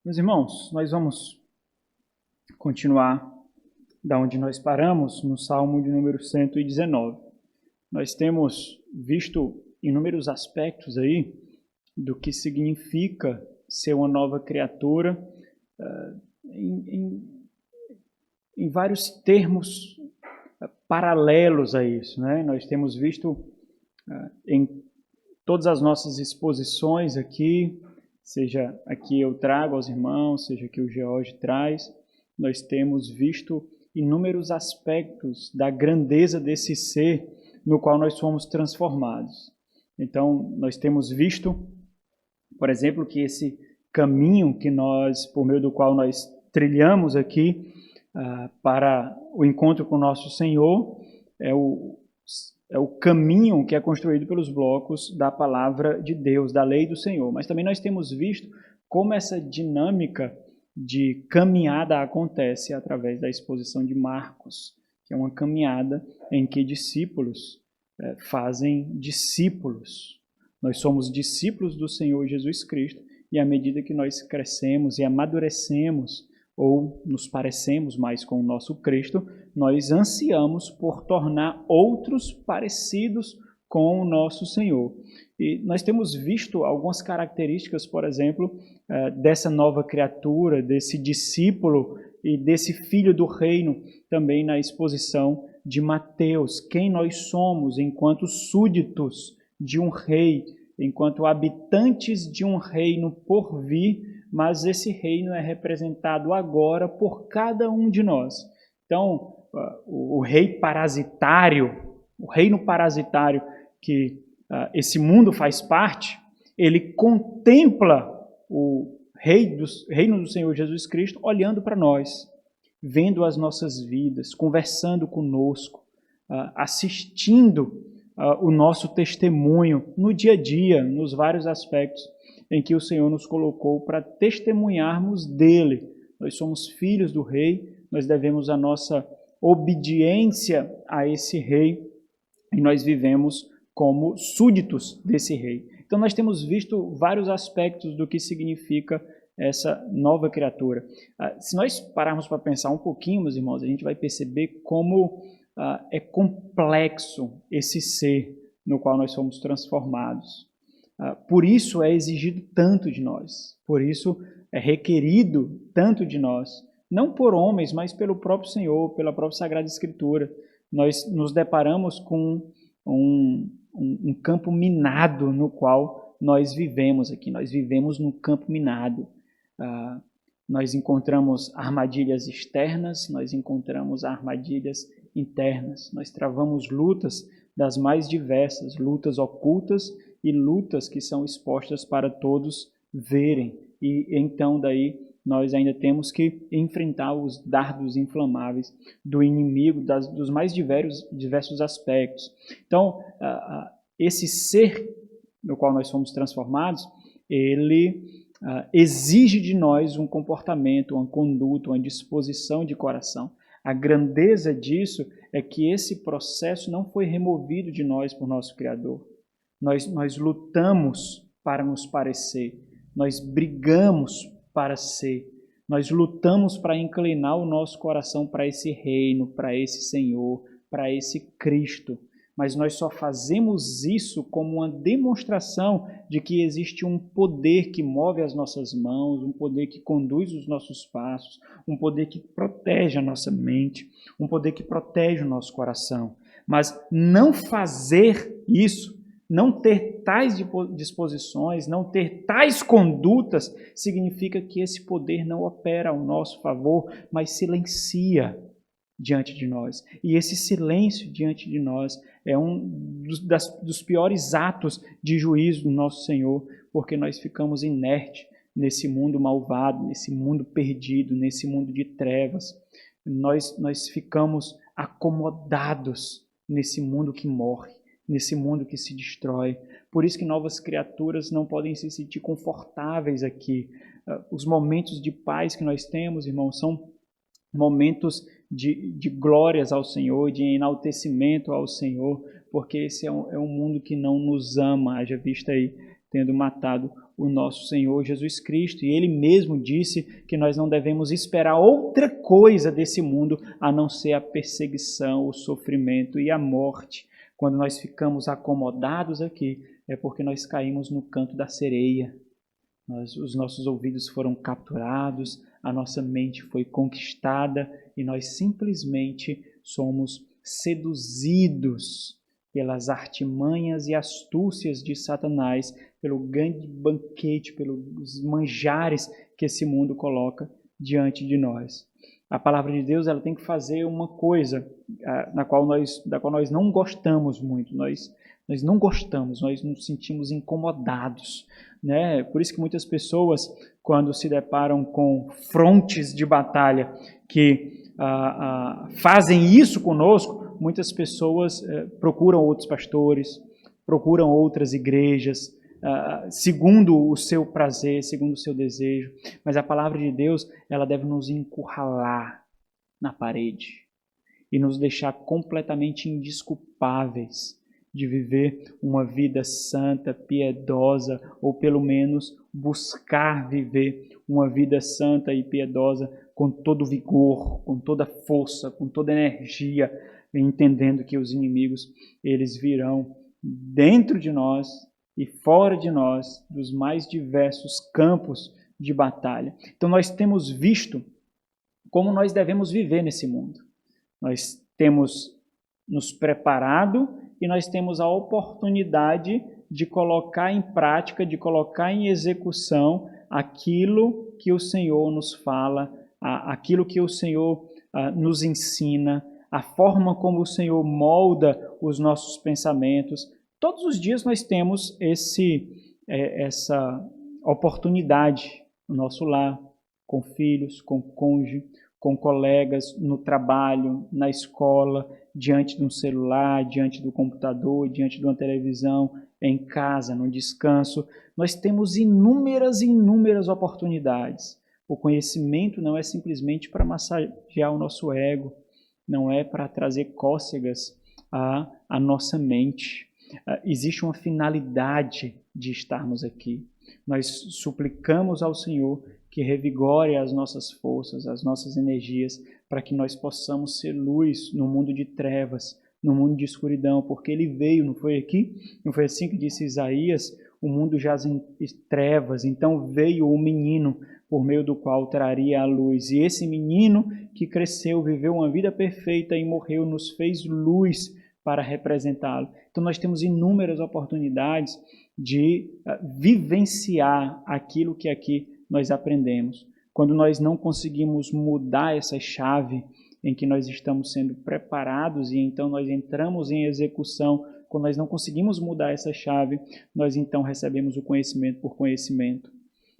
Meus irmãos, nós vamos continuar da onde nós paramos, no Salmo de número 119. Nós temos visto inúmeros aspectos aí do que significa ser uma nova criatura, em vários termos paralelos a isso, né? Nós temos visto em todas as nossas exposições aqui, seja aqui eu trago aos irmãos, seja que o George traz, nós temos visto inúmeros aspectos da grandeza desse ser no qual nós fomos transformados. Então, nós temos visto, por exemplo, que esse caminho que nós, por meio do qual nós trilhamos aqui para o encontro com o nosso Senhor, é o caminho que é construído pelos blocos da palavra de Deus, da lei do Senhor. Mas também nós temos visto como essa dinâmica de caminhada acontece através da exposição de Marcos, que é uma caminhada em que discípulos fazem discípulos. Nós somos discípulos do Senhor Jesus Cristo e à medida que nós crescemos e amadurecemos ou nos parecemos mais com o nosso Cristo, nós ansiamos por tornar outros parecidos com o nosso Senhor. E nós temos visto algumas características, por exemplo, dessa nova criatura, desse discípulo e desse filho do reino, também na exposição de Mateus. Quem nós somos enquanto súditos de um rei, enquanto habitantes de um reino por vir, mas esse reino é representado agora por cada um de nós. Então, o rei parasitário, o reino parasitário que esse mundo faz parte, ele contempla o reino do Senhor Jesus Cristo olhando para nós, vendo as nossas vidas, conversando conosco, assistindo o nosso testemunho no dia a dia, nos vários aspectos em que o Senhor nos colocou para testemunharmos dele. Nós somos filhos do rei, nós devemos a nossa obediência a esse rei e nós vivemos como súditos desse rei. Então nós temos visto vários aspectos do que significa essa nova criatura. Se nós pararmos para pensar um pouquinho, meus irmãos, a gente vai perceber como é complexo esse ser no qual nós somos transformados. Por isso é exigido tanto de nós, por isso é requerido tanto de nós, não por homens, mas pelo próprio Senhor, pela própria Sagrada Escritura. Nós nos deparamos com um campo minado no qual nós vivemos aqui, nós vivemos no campo minado. Nós encontramos armadilhas externas, nós encontramos armadilhas internas, nós travamos lutas das mais diversas, lutas ocultas e lutas que são expostas para todos verem. E então daí nós ainda temos que enfrentar os dardos inflamáveis do inimigo dos mais diversos aspectos. Então, esse ser no qual nós somos transformados, ele exige de nós um comportamento, uma conduta, uma disposição de coração. A grandeza disso é que esse processo não foi removido de nós por nosso Criador. Nós lutamos para nos parecer, nós brigamos para ser, nós lutamos para inclinar o nosso coração para esse reino, para esse Senhor, para esse Cristo. Mas nós só fazemos isso como uma demonstração de que existe um poder que move as nossas mãos, um poder que conduz os nossos passos, um poder que protege a nossa mente, um poder que protege o nosso coração. Mas não fazer isso, não ter tais disposições, não ter tais condutas, significa que esse poder não opera ao nosso favor, mas silencia diante de nós. E esse silêncio diante de nós é um dos piores atos de juízo do nosso Senhor, porque nós ficamos inertes nesse mundo malvado, nesse mundo perdido, nesse mundo de trevas. Nós ficamos acomodados nesse mundo que morre, nesse mundo que se destrói. Por isso que novas criaturas não podem se sentir confortáveis aqui. Os momentos de paz que nós temos, irmãos, são momentos de glórias ao Senhor, de enaltecimento ao Senhor, porque esse é um mundo que não nos ama. Haja vista aí tendo matado o nosso Senhor Jesus Cristo. E Ele mesmo disse que nós não devemos esperar outra coisa desse mundo a não ser a perseguição, o sofrimento e a morte. Quando nós ficamos acomodados aqui, é porque nós caímos no canto da sereia. Os nossos ouvidos foram capturados, a nossa mente foi conquistada e nós simplesmente somos seduzidos pelas artimanhas e astúcias de Satanás, pelo grande banquete, pelos manjares que esse mundo coloca diante de nós. A palavra de Deus ela tem que fazer uma coisa da qual nós não gostamos muito. Nós não gostamos, nós nos sentimos incomodados, né? Por isso que muitas pessoas, quando se deparam com frontes de batalha que fazem isso conosco, muitas pessoas procuram outros pastores, procuram outras igrejas, segundo o seu prazer, segundo o seu desejo. Mas a palavra de Deus, ela deve nos encurralar na parede e nos deixar completamente indesculpáveis de viver uma vida santa, piedosa, ou pelo menos buscar viver uma vida santa e piedosa com todo vigor, com toda força, com toda energia, entendendo que os inimigos, eles virão dentro de nós e fora de nós, dos mais diversos campos de batalha. Então nós temos visto como nós devemos viver nesse mundo. Nós temos nos preparado e nós temos a oportunidade de colocar em prática, de colocar em execução aquilo que o Senhor nos fala, aquilo que o Senhor nos ensina, a forma como o Senhor molda os nossos pensamentos. Todos os dias nós temos essa oportunidade no nosso lar, com filhos, com cônjuge, com colegas, no trabalho, na escola, diante de um celular, diante do computador, diante de uma televisão, em casa, no descanso. Nós temos inúmeras oportunidades. O conhecimento não é simplesmente para massagear o nosso ego, não é para trazer cócegas à nossa mente. Existe uma finalidade de estarmos aqui. Nós suplicamos ao Senhor que revigore as nossas forças, as nossas energias, para que nós possamos ser luz no mundo de trevas, no mundo de escuridão, porque Ele veio, não foi aqui? Não foi assim que disse Isaías? O mundo jaz em trevas, então veio o menino, por meio do qual traria a luz. E esse menino que cresceu, viveu uma vida perfeita e morreu, nos fez luz para representá-lo. Então nós temos inúmeras oportunidades de vivenciar aquilo que aqui nós aprendemos. Quando nós não conseguimos mudar essa chave em que nós estamos sendo preparados e então nós entramos em execução, quando nós não conseguimos mudar essa chave, nós então recebemos o conhecimento por conhecimento.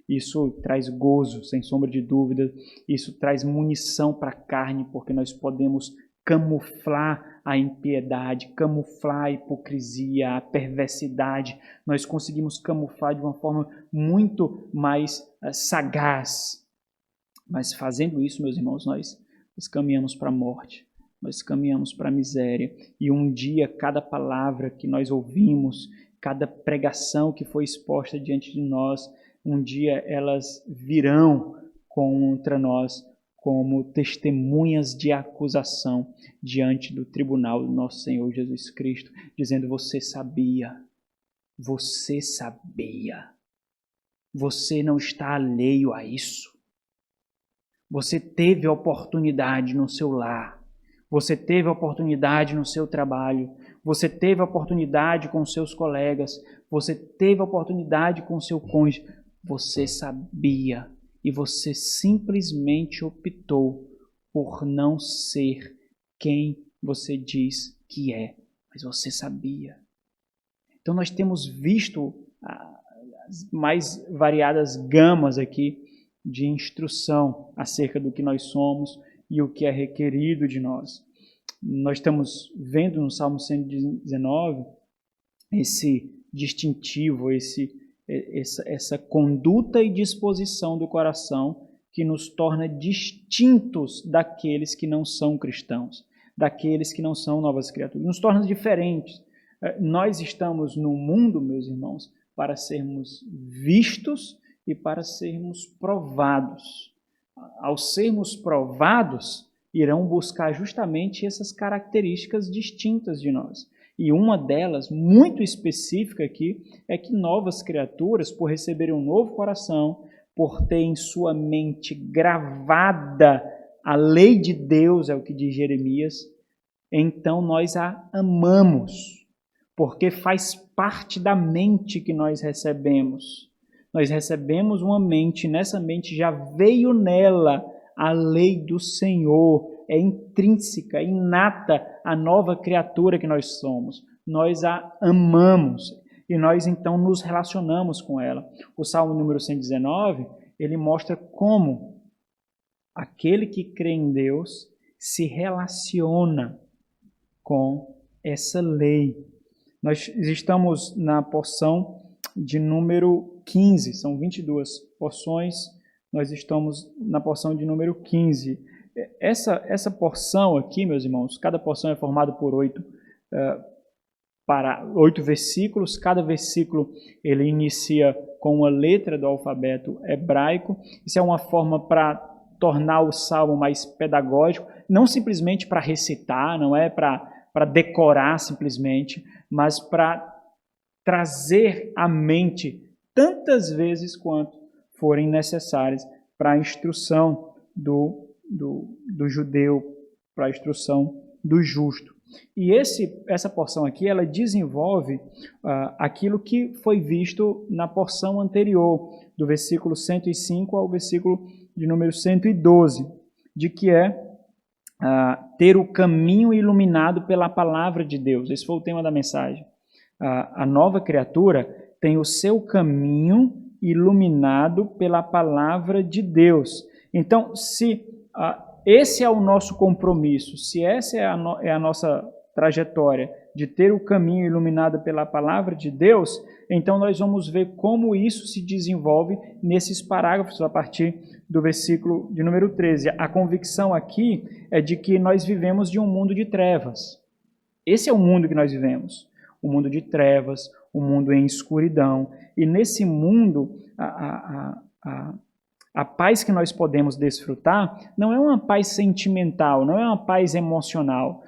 Isso traz gozo, sem sombra de dúvida. Isso traz munição para a carne, porque nós podemos camuflar a impiedade, camuflar a hipocrisia, a perversidade. Nós conseguimos camuflar de uma forma muito mais sagaz. Mas fazendo isso, meus irmãos, nós caminhamos para a morte, nós caminhamos para a miséria. E um dia, cada palavra que nós ouvimos, cada pregação que foi exposta diante de nós, um dia elas virão contra nós como testemunhas de acusação diante do tribunal do nosso Senhor Jesus Cristo, dizendo: você sabia, você não está alheio a isso. Você teve a oportunidade no seu lar, você teve a oportunidade no seu trabalho, você teve a oportunidade com seus colegas, você teve a oportunidade com seu cônjuge. Você sabia e você simplesmente optou por não ser quem você diz que é, mas você sabia. Então nós temos visto as mais variadas gamas aqui de instrução acerca do que nós somos e o que é requerido de nós. Nós estamos vendo no Salmo 119 esse distintivo, essa conduta e disposição do coração que nos torna distintos daqueles que não são cristãos, daqueles que não são novas criaturas, nos torna diferentes. Nós estamos no mundo, meus irmãos, para sermos vistos e para sermos provados. Ao sermos provados, irão buscar justamente essas características distintas de nós. E uma delas, muito específica aqui, é que novas criaturas, por receberem um novo coração, por ter em sua mente gravada a lei de Deus, é o que diz Jeremias, então nós a amamos, porque faz parte da mente que nós recebemos. Nós recebemos uma mente, nessa mente já veio nela a lei do Senhor, é intrínseca, é inata a nova criatura que nós somos. Nós a amamos e nós então nos relacionamos com ela. O Salmo número 119, ele mostra como aquele que crê em Deus se relaciona com essa lei. Nós estamos na porção de número 15, são 22 porções, nós estamos na porção de número 15. Essa porção aqui, meus irmãos, cada porção é formada por 8 versículos, cada versículo ele inicia com uma letra do alfabeto hebraico. Isso é uma forma para tornar o salmo mais pedagógico, não simplesmente para recitar, não é para decorar simplesmente, mas para trazer à mente tantas vezes quanto forem necessárias para a instrução do judeu, para a instrução do justo. E essa porção aqui, ela desenvolve aquilo que foi visto na porção anterior, do versículo 105 ao versículo de número 112, de que é ter o caminho iluminado pela palavra de Deus. Esse foi o tema da mensagem. A nova criatura tem o seu caminho iluminado pela palavra de Deus. Então, se esse é o nosso compromisso, se essa é a nossa trajetória de ter o caminho iluminado pela palavra de Deus, então nós vamos ver como isso se desenvolve nesses parágrafos a partir do versículo de número 13. A convicção aqui é de que nós vivemos de um mundo de trevas. Esse é o mundo que nós vivemos, o mundo de trevas, o mundo em escuridão. E nesse mundo, a paz que nós podemos desfrutar não é uma paz sentimental, não é uma paz emocional.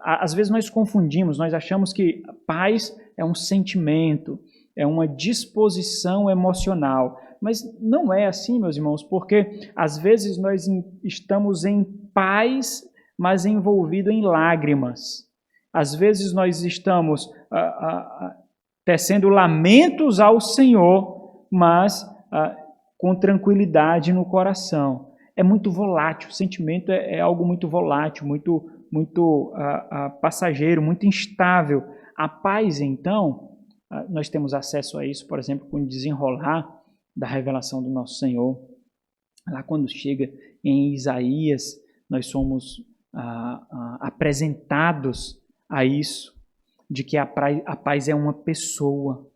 Às vezes nós confundimos, nós achamos que paz é um sentimento, é uma disposição emocional. Mas não é assim, meus irmãos, porque às vezes nós estamos em paz, mas envolvido em lágrimas. Às vezes nós estamos tecendo lamentos ao Senhor, mas com tranquilidade no coração. É muito volátil, o sentimento é algo muito volátil, muito passageiro, muito instável. A paz, então, nós temos acesso a isso, por exemplo, com o desenrolar da revelação do nosso Senhor. Lá quando chega em Isaías, nós somos apresentados a isso, de que a paz é uma pessoa,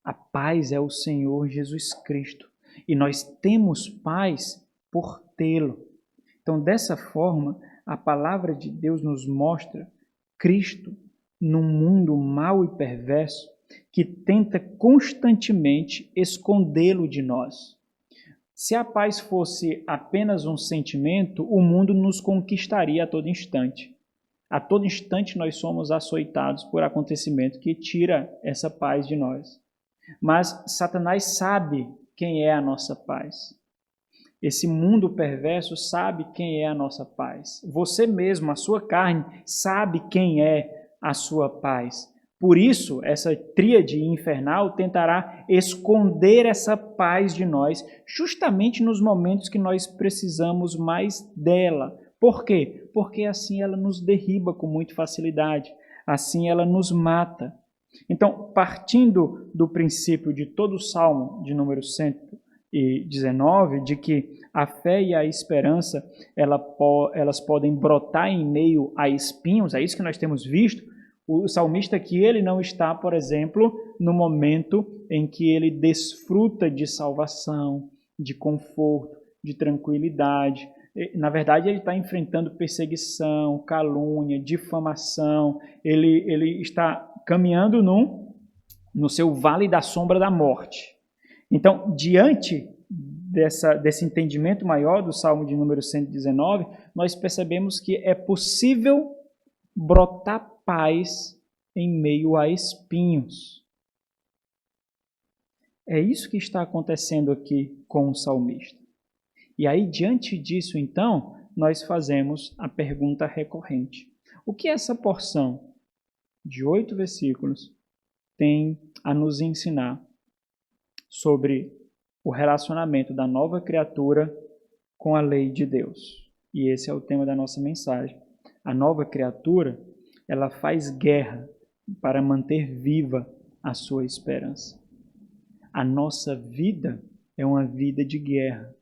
a paz é o Senhor Jesus Cristo. E nós temos paz por tê-lo. Então, dessa forma, a palavra de Deus nos mostra Cristo num mundo mau e perverso que tenta constantemente escondê-lo de nós. Se a paz fosse apenas um sentimento, o mundo nos conquistaria a todo instante. A todo instante nós somos açoitados por acontecimento que tira essa paz de nós. Mas Satanás sabe quem é a nossa paz. Esse mundo perverso sabe quem é a nossa paz. Você mesmo, a sua carne, sabe quem é a sua paz. Por isso, essa tríade infernal tentará esconder essa paz de nós, justamente nos momentos que nós precisamos mais dela. Por quê? Porque assim ela nos derriba com muita facilidade, assim ela nos mata. Então, partindo do princípio de todo o Salmo de número 119, de que a fé e a esperança elas podem brotar em meio a espinhos, é isso que nós temos visto. O salmista aqui, ele não está, por exemplo, no momento em que ele desfruta de salvação, de conforto, de tranquilidade. Na verdade, ele está enfrentando perseguição, calúnia, difamação. Ele está caminhando num no seu vale da sombra da morte. Então, diante desse entendimento maior do Salmo de número 119, nós percebemos que é possível brotar paz em meio a espinhos. É isso que está acontecendo aqui com o salmista. E aí, diante disso, então, nós fazemos a pergunta recorrente. O que essa porção de 8 versículos tem a nos ensinar sobre o relacionamento da nova criatura com a lei de Deus? E esse é o tema da nossa mensagem. A nova criatura, ela faz guerra para manter viva a sua esperança. A nossa vida é uma vida de guerra.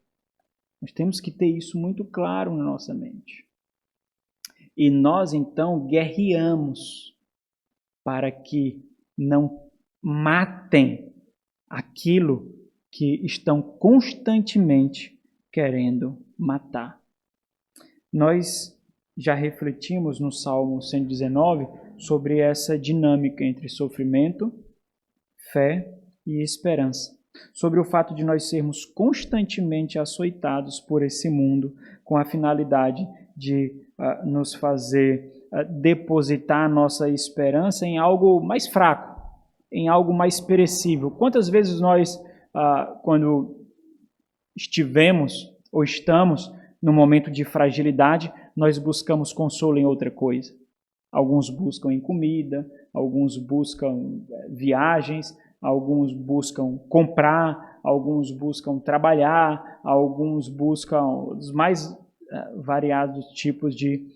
Nós temos que ter isso muito claro na nossa mente. E nós, então, guerreamos para que não matem aquilo que estão constantemente querendo matar. Nós já refletimos no Salmo 119 sobre essa dinâmica entre sofrimento, fé e esperança. Sobre o fato de nós sermos constantemente açoitados por esse mundo com a finalidade de nos fazer depositar a nossa esperança em algo mais fraco, em algo mais perecível. Quantas vezes nós, quando estivemos ou estamos no momento de fragilidade, nós buscamos consolo em outra coisa? Alguns buscam em comida, alguns buscam viagens, alguns buscam comprar, alguns buscam trabalhar, alguns buscam os mais variados tipos de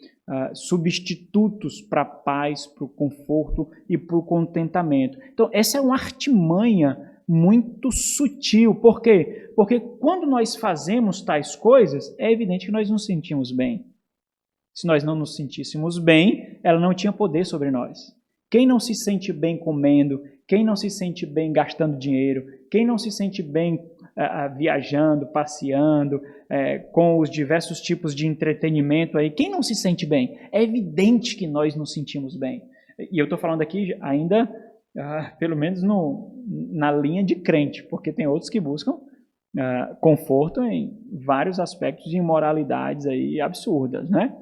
substitutos para a paz, para o conforto e para o contentamento. Então, essa é uma artimanha muito sutil. Por quê? Porque quando nós fazemos tais coisas, é evidente que nós nos sentimos bem. Se nós não nos sentíssemos bem, ela não tinha poder sobre nós. Quem não se sente bem comendo, quem não se sente bem gastando dinheiro, quem não se sente bem viajando, passeando, com os diversos tipos de entretenimento aí, quem não se sente bem? É evidente que nós nos sentimos bem. E eu estou falando aqui ainda, pelo menos na linha de crente, porque tem outros que buscam conforto em vários aspectos de imoralidades aí absurdas, né?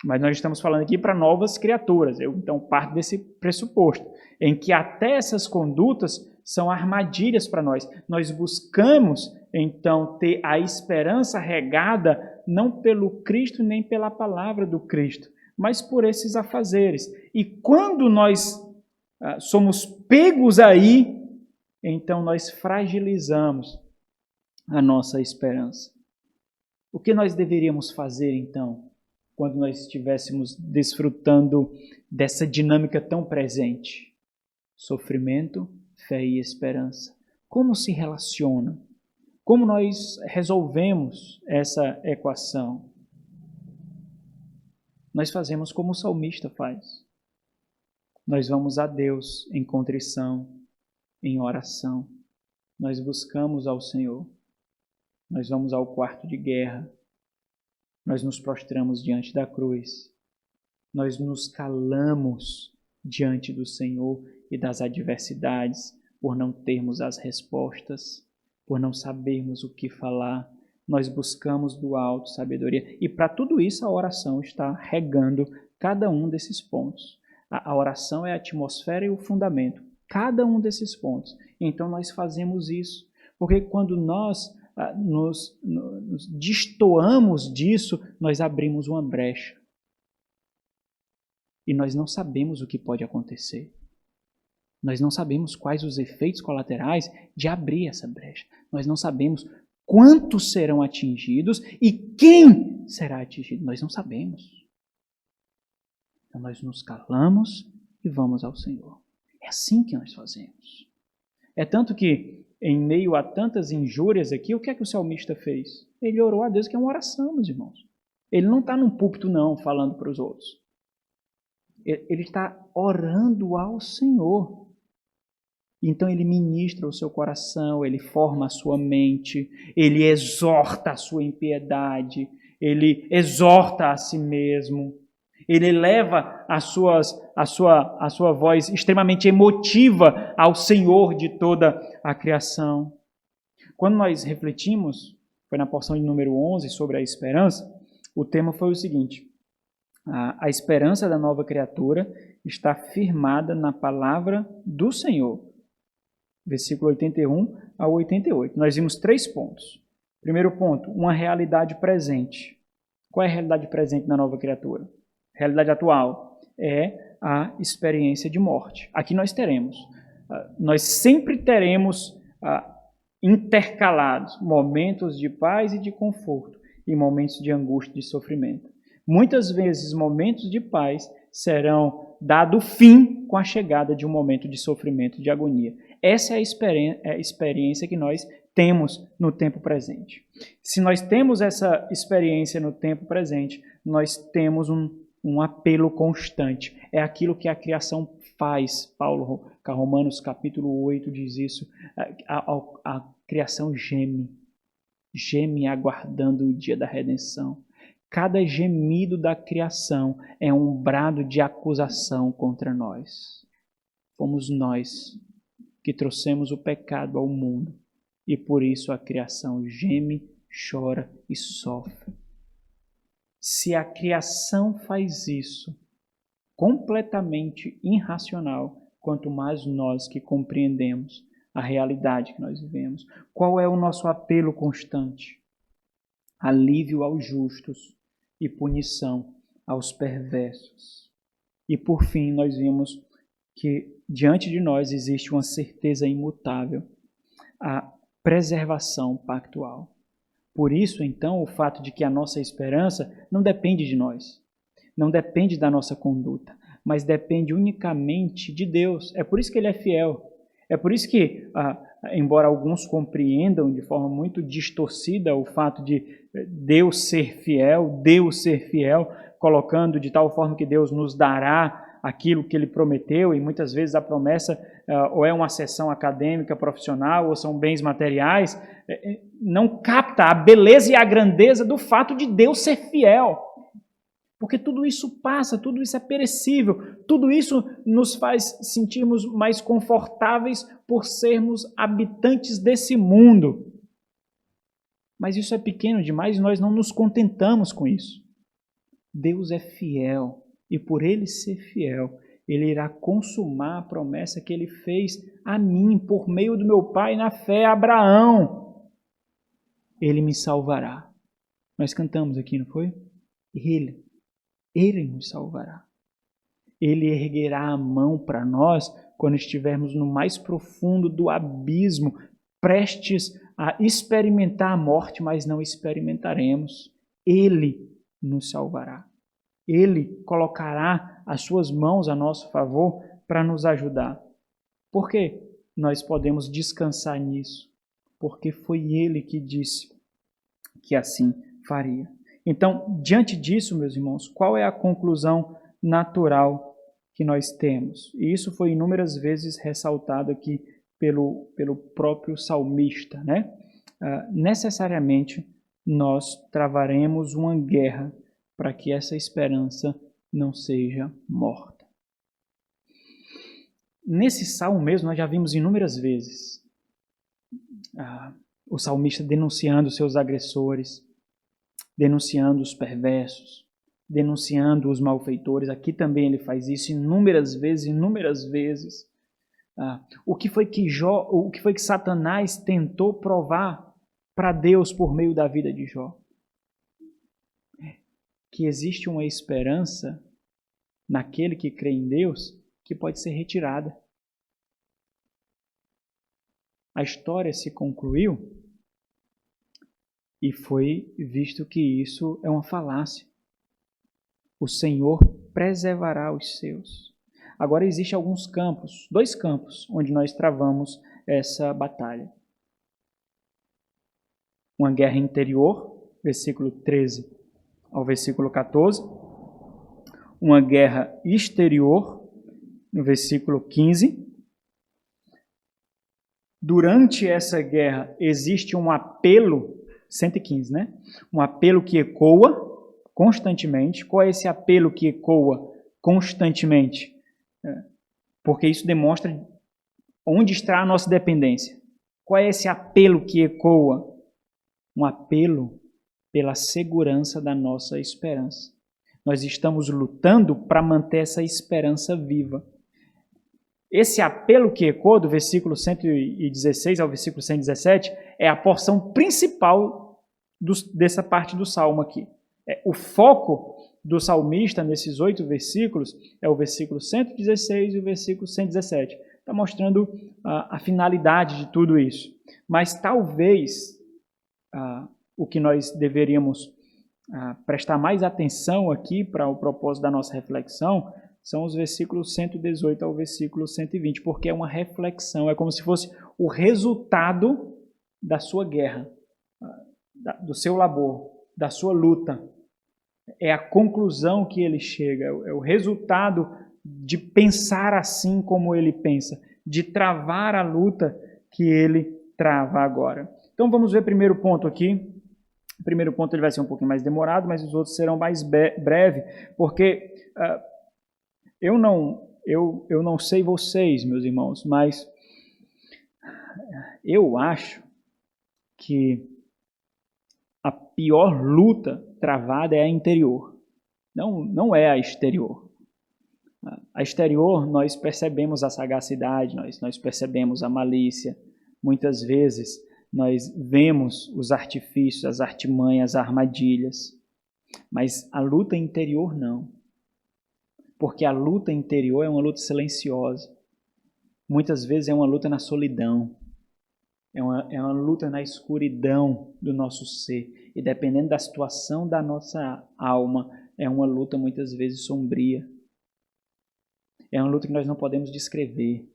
Mas nós estamos falando aqui para novas criaturas. Eu, então, parto desse pressuposto, em que até essas condutas são armadilhas para nós. Nós buscamos, então, ter a esperança regada não pelo Cristo nem pela palavra do Cristo, mas por esses afazeres. E quando nós somos pegos aí, então nós fragilizamos a nossa esperança. O que nós deveríamos fazer, então, quando nós estivéssemos desfrutando dessa dinâmica tão presente? Sofrimento, fé e esperança. Como se relaciona? Como nós resolvemos essa equação? Nós fazemos como o salmista faz. Nós vamos a Deus em contrição, em oração. Nós buscamos ao Senhor. Nós vamos ao quarto de guerra. Nós nos prostramos diante da cruz. Nós nos calamos diante do Senhor e das adversidades por não termos as respostas, por não sabermos o que falar. Nós buscamos do alto sabedoria. E para tudo isso a oração está regando cada um desses pontos. A oração é a atmosfera e o fundamento. Cada um desses pontos. Então nós fazemos isso. Porque quando nós nos destoamos disso, nós abrimos uma brecha. E nós não sabemos o que pode acontecer. Nós não sabemos quais os efeitos colaterais de abrir essa brecha. Nós não sabemos quantos serão atingidos e quem será atingido. Nós não sabemos. Então nós nos calamos e vamos ao Senhor. É assim que nós fazemos. É tanto que, em meio a tantas injúrias aqui, o que é que o salmista fez? Ele orou a Deus, que é uma oração, meus irmãos. Ele não está num púlpito, não, falando para os outros. Ele está orando ao Senhor. Então ele ministra o seu coração, ele forma a sua mente, ele exorta a sua impiedade, ele exorta a si mesmo. Ele eleva a sua voz extremamente emotiva ao Senhor de toda a criação. Quando nós refletimos, foi na porção de número 11, sobre a esperança, o tema foi o seguinte: a esperança da nova criatura está firmada na palavra do Senhor. Versículo 81 a 88. Nós vimos 3 pontos. Primeiro ponto, uma realidade presente. Qual é a realidade presente na nova criatura? A realidade atual é a experiência de morte. Aqui nós sempre teremos intercalados momentos de paz e de conforto e momentos de angústia e de sofrimento. Muitas vezes momentos de paz serão dado fim com a chegada de um momento de sofrimento e de agonia. Essa é a experiência que nós temos no tempo presente. Se nós temos essa experiência no tempo presente, nós temos um apelo constante. É aquilo que a criação faz. Paulo, Romanos capítulo 8 diz isso. A criação geme aguardando o dia da redenção. Cada gemido da criação é um brado de acusação contra nós. Fomos nós que trouxemos o pecado ao mundo e por isso a criação geme, chora e sofre. Se a criação faz isso, completamente irracional, quanto mais nós que compreendemos a realidade que nós vivemos. Qual é o nosso apelo constante? Alívio aos justos e punição aos perversos. E por fim, nós vimos que diante de nós existe uma certeza imutável, a preservação pactual. Por isso, então, o fato de que a nossa esperança não depende de nós, não depende da nossa conduta, mas depende unicamente de Deus. É por isso que Ele é fiel. É por isso que, embora alguns compreendam de forma muito distorcida o fato de Deus ser fiel, colocando de tal forma que Deus nos dará aquilo que Ele prometeu, e muitas vezes a promessa ou é uma sessão acadêmica, profissional, ou são bens materiais, não capta a beleza e a grandeza do fato de Deus ser fiel. Porque tudo isso passa, tudo isso é perecível, tudo isso nos faz sentirmos mais confortáveis por sermos habitantes desse mundo. Mas isso é pequeno demais e nós não nos contentamos com isso. Deus é fiel e por Ele ser fiel, Ele irá consumar a promessa que Ele fez a mim por meio do meu pai na fé, Abraão. Ele me salvará. Nós cantamos aqui, não foi? Ele nos salvará. Ele erguerá a mão para nós quando estivermos no mais profundo do abismo, prestes a experimentar a morte, mas não experimentaremos. Ele nos salvará. Ele colocará as suas mãos a nosso favor para nos ajudar. Por quê? Nós podemos descansar nisso, porque foi Ele que disse que assim faria. Então, diante disso, meus irmãos, qual é a conclusão natural que nós temos? E isso foi inúmeras vezes ressaltado aqui pelo próprio salmista, né? Necessariamente, nós travaremos uma guerra para que essa esperança não seja morta. Nesse salmo mesmo, nós já vimos inúmeras vezes o salmista denunciando seus agressores, denunciando os perversos, denunciando os malfeitores. Aqui também ele faz isso inúmeras vezes. O que foi que Satanás tentou provar para Deus por meio da vida de Jó? Que existe uma esperança naquele que crê em Deus que pode ser retirada. A história se concluiu e foi visto que isso é uma falácia. O Senhor preservará os seus. Agora existem dois campos, onde nós travamos essa batalha. Uma guerra interior, versículo 13 ao versículo 14. Uma guerra exterior, no versículo 15. Durante essa guerra existe um apelo, 115, né? Um apelo que ecoa, constantemente. Qual é esse apelo que ecoa constantemente? Porque isso demonstra onde está a nossa dependência. Qual é esse apelo que ecoa? Um apelo pela segurança da nossa esperança. Nós estamos lutando para manter essa esperança viva. Esse apelo que ecoa do versículo 116 ao versículo 117 é a porção principal dessa parte do Salmo aqui. O foco do salmista nesses 8 versículos é o versículo 116 e o versículo 117. Está mostrando a finalidade de tudo isso. Mas talvez o que nós deveríamos prestar mais atenção aqui para o propósito da nossa reflexão são os versículos 118 ao versículo 120, porque é uma reflexão, é como se fosse o resultado da sua guerra, do seu labor, da sua luta. É a conclusão que ele chega, é o resultado de pensar assim como ele pensa, de travar a luta que ele trava agora. Então vamos ver o primeiro ponto aqui. O primeiro ponto ele vai ser um pouquinho mais demorado, mas os outros serão mais breve, porque eu não sei vocês, meus irmãos, mas eu acho que a pior luta travada é a interior, não é a exterior. A exterior nós percebemos a sagacidade, nós percebemos a malícia, muitas vezes nós vemos os artifícios, as artimanhas, as armadilhas, mas a luta interior não. Porque a luta interior é uma luta silenciosa. Muitas vezes é uma luta na solidão. É uma luta na escuridão do nosso ser. E dependendo da situação da nossa alma, é uma luta muitas vezes sombria. É uma luta que nós não podemos descrever.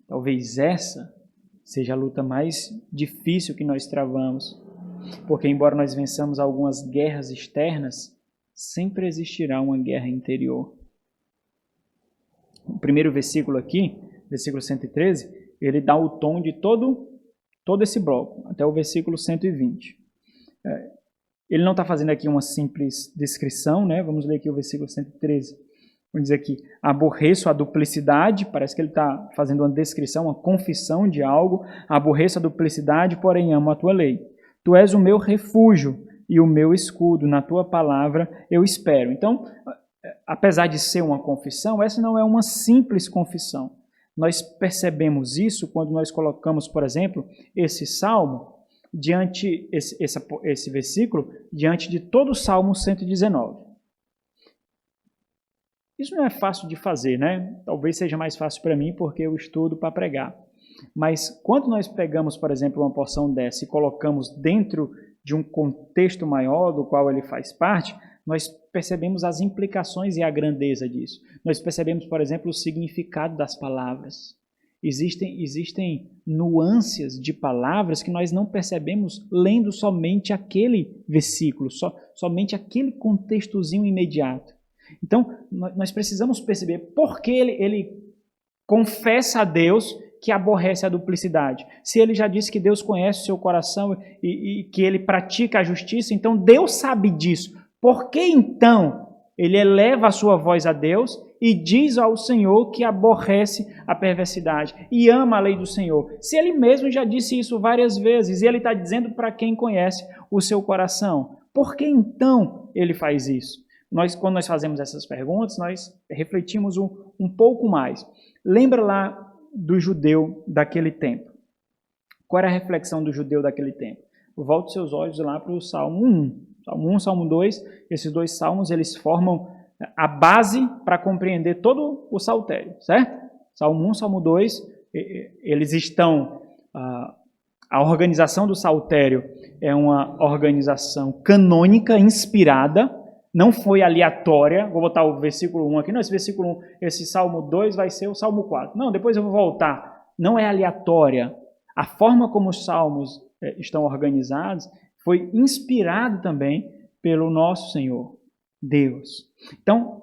Talvez essa seja a luta mais difícil que nós travamos. Porque embora nós vençamos algumas guerras externas, sempre existirá uma guerra interior. O primeiro versículo aqui, versículo 113, ele dá o tom de todo esse bloco, até o versículo 120. Ele não está fazendo aqui uma simples descrição, né? Vamos ler aqui o versículo 113. Vamos dizer aqui, aborreço a duplicidade, parece que ele está fazendo uma descrição, uma confissão de algo. Aborreço a duplicidade, porém amo a tua lei. Tu és o meu refúgio e o meu escudo, na tua palavra eu espero. Então, apesar de ser uma confissão, essa não é uma simples confissão. Nós percebemos isso quando nós colocamos, por exemplo, esse salmo, esse versículo, diante de todo o Salmo 119. Isso não é fácil de fazer, né? Talvez seja mais fácil para mim, porque eu estudo para pregar. Mas quando nós pegamos, por exemplo, uma porção dessa e colocamos dentro de um contexto maior do qual ele faz parte, nós percebemos as implicações e a grandeza disso. Nós percebemos, por exemplo, o significado das palavras. Existem nuances de palavras que nós não percebemos lendo somente aquele versículo, somente aquele contextozinho imediato. Então, nós precisamos perceber por que ele confessa a Deus que aborrece a duplicidade. Se ele já disse que Deus conhece o seu coração e que ele pratica a justiça, então Deus sabe disso. Por que então ele eleva a sua voz a Deus e diz ao Senhor que aborrece a perversidade e ama a lei do Senhor? Se ele mesmo já disse isso várias vezes e ele está dizendo para quem conhece o seu coração, por que então ele faz isso? Quando nós fazemos essas perguntas, nós refletimos um pouco mais. Lembra lá do judeu daquele tempo. Qual era a reflexão do judeu daquele tempo? Volte seus olhos lá para o Salmo 1. Salmo 1, Salmo 2, esses dois salmos, eles formam a base para compreender todo o saltério, certo? Salmo 1, Salmo 2, eles estão... A organização do saltério é uma organização canônica, inspirada, não foi aleatória. Vou botar o versículo 1 aqui. Não, esse versículo 1, esse Salmo 2 vai ser o Salmo 4. Não, depois eu vou voltar. Não é aleatória. A forma como os salmos estão organizados foi inspirado também pelo nosso Senhor, Deus. Então,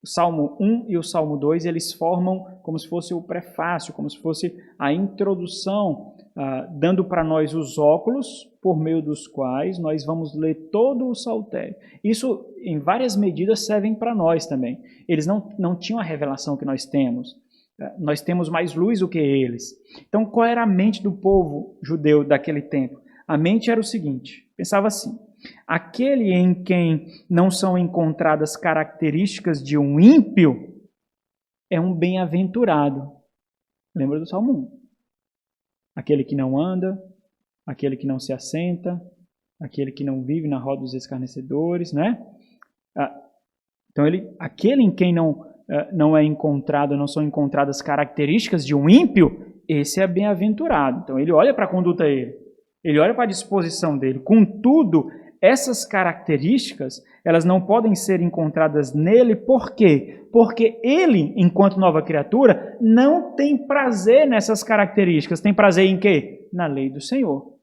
o Salmo 1 e o Salmo 2, eles formam como se fosse o prefácio, como se fosse a introdução, dando para nós os óculos por meio dos quais nós vamos ler todo o saltério. Isso, em várias medidas, servem para nós também. Eles não tinham a revelação que nós temos. Nós temos mais luz do que eles. Então, qual era a mente do povo judeu daquele tempo? A mente era o seguinte, pensava assim: aquele em quem não são encontradas características de um ímpio é um bem-aventurado. Lembra do Salmo 1? Aquele que não anda, aquele que não se assenta, aquele que não vive na roda dos escarnecedores, né? Então, aquele em quem não é encontrado, não são encontradas características de um ímpio, esse é bem-aventurado. Então, ele olha para a conduta dele, ele olha para a disposição dele. Contudo, essas características, elas não podem ser encontradas nele, por quê? Porque ele, enquanto nova criatura, não tem prazer nessas características. Tem prazer em quê? Na lei do Senhor.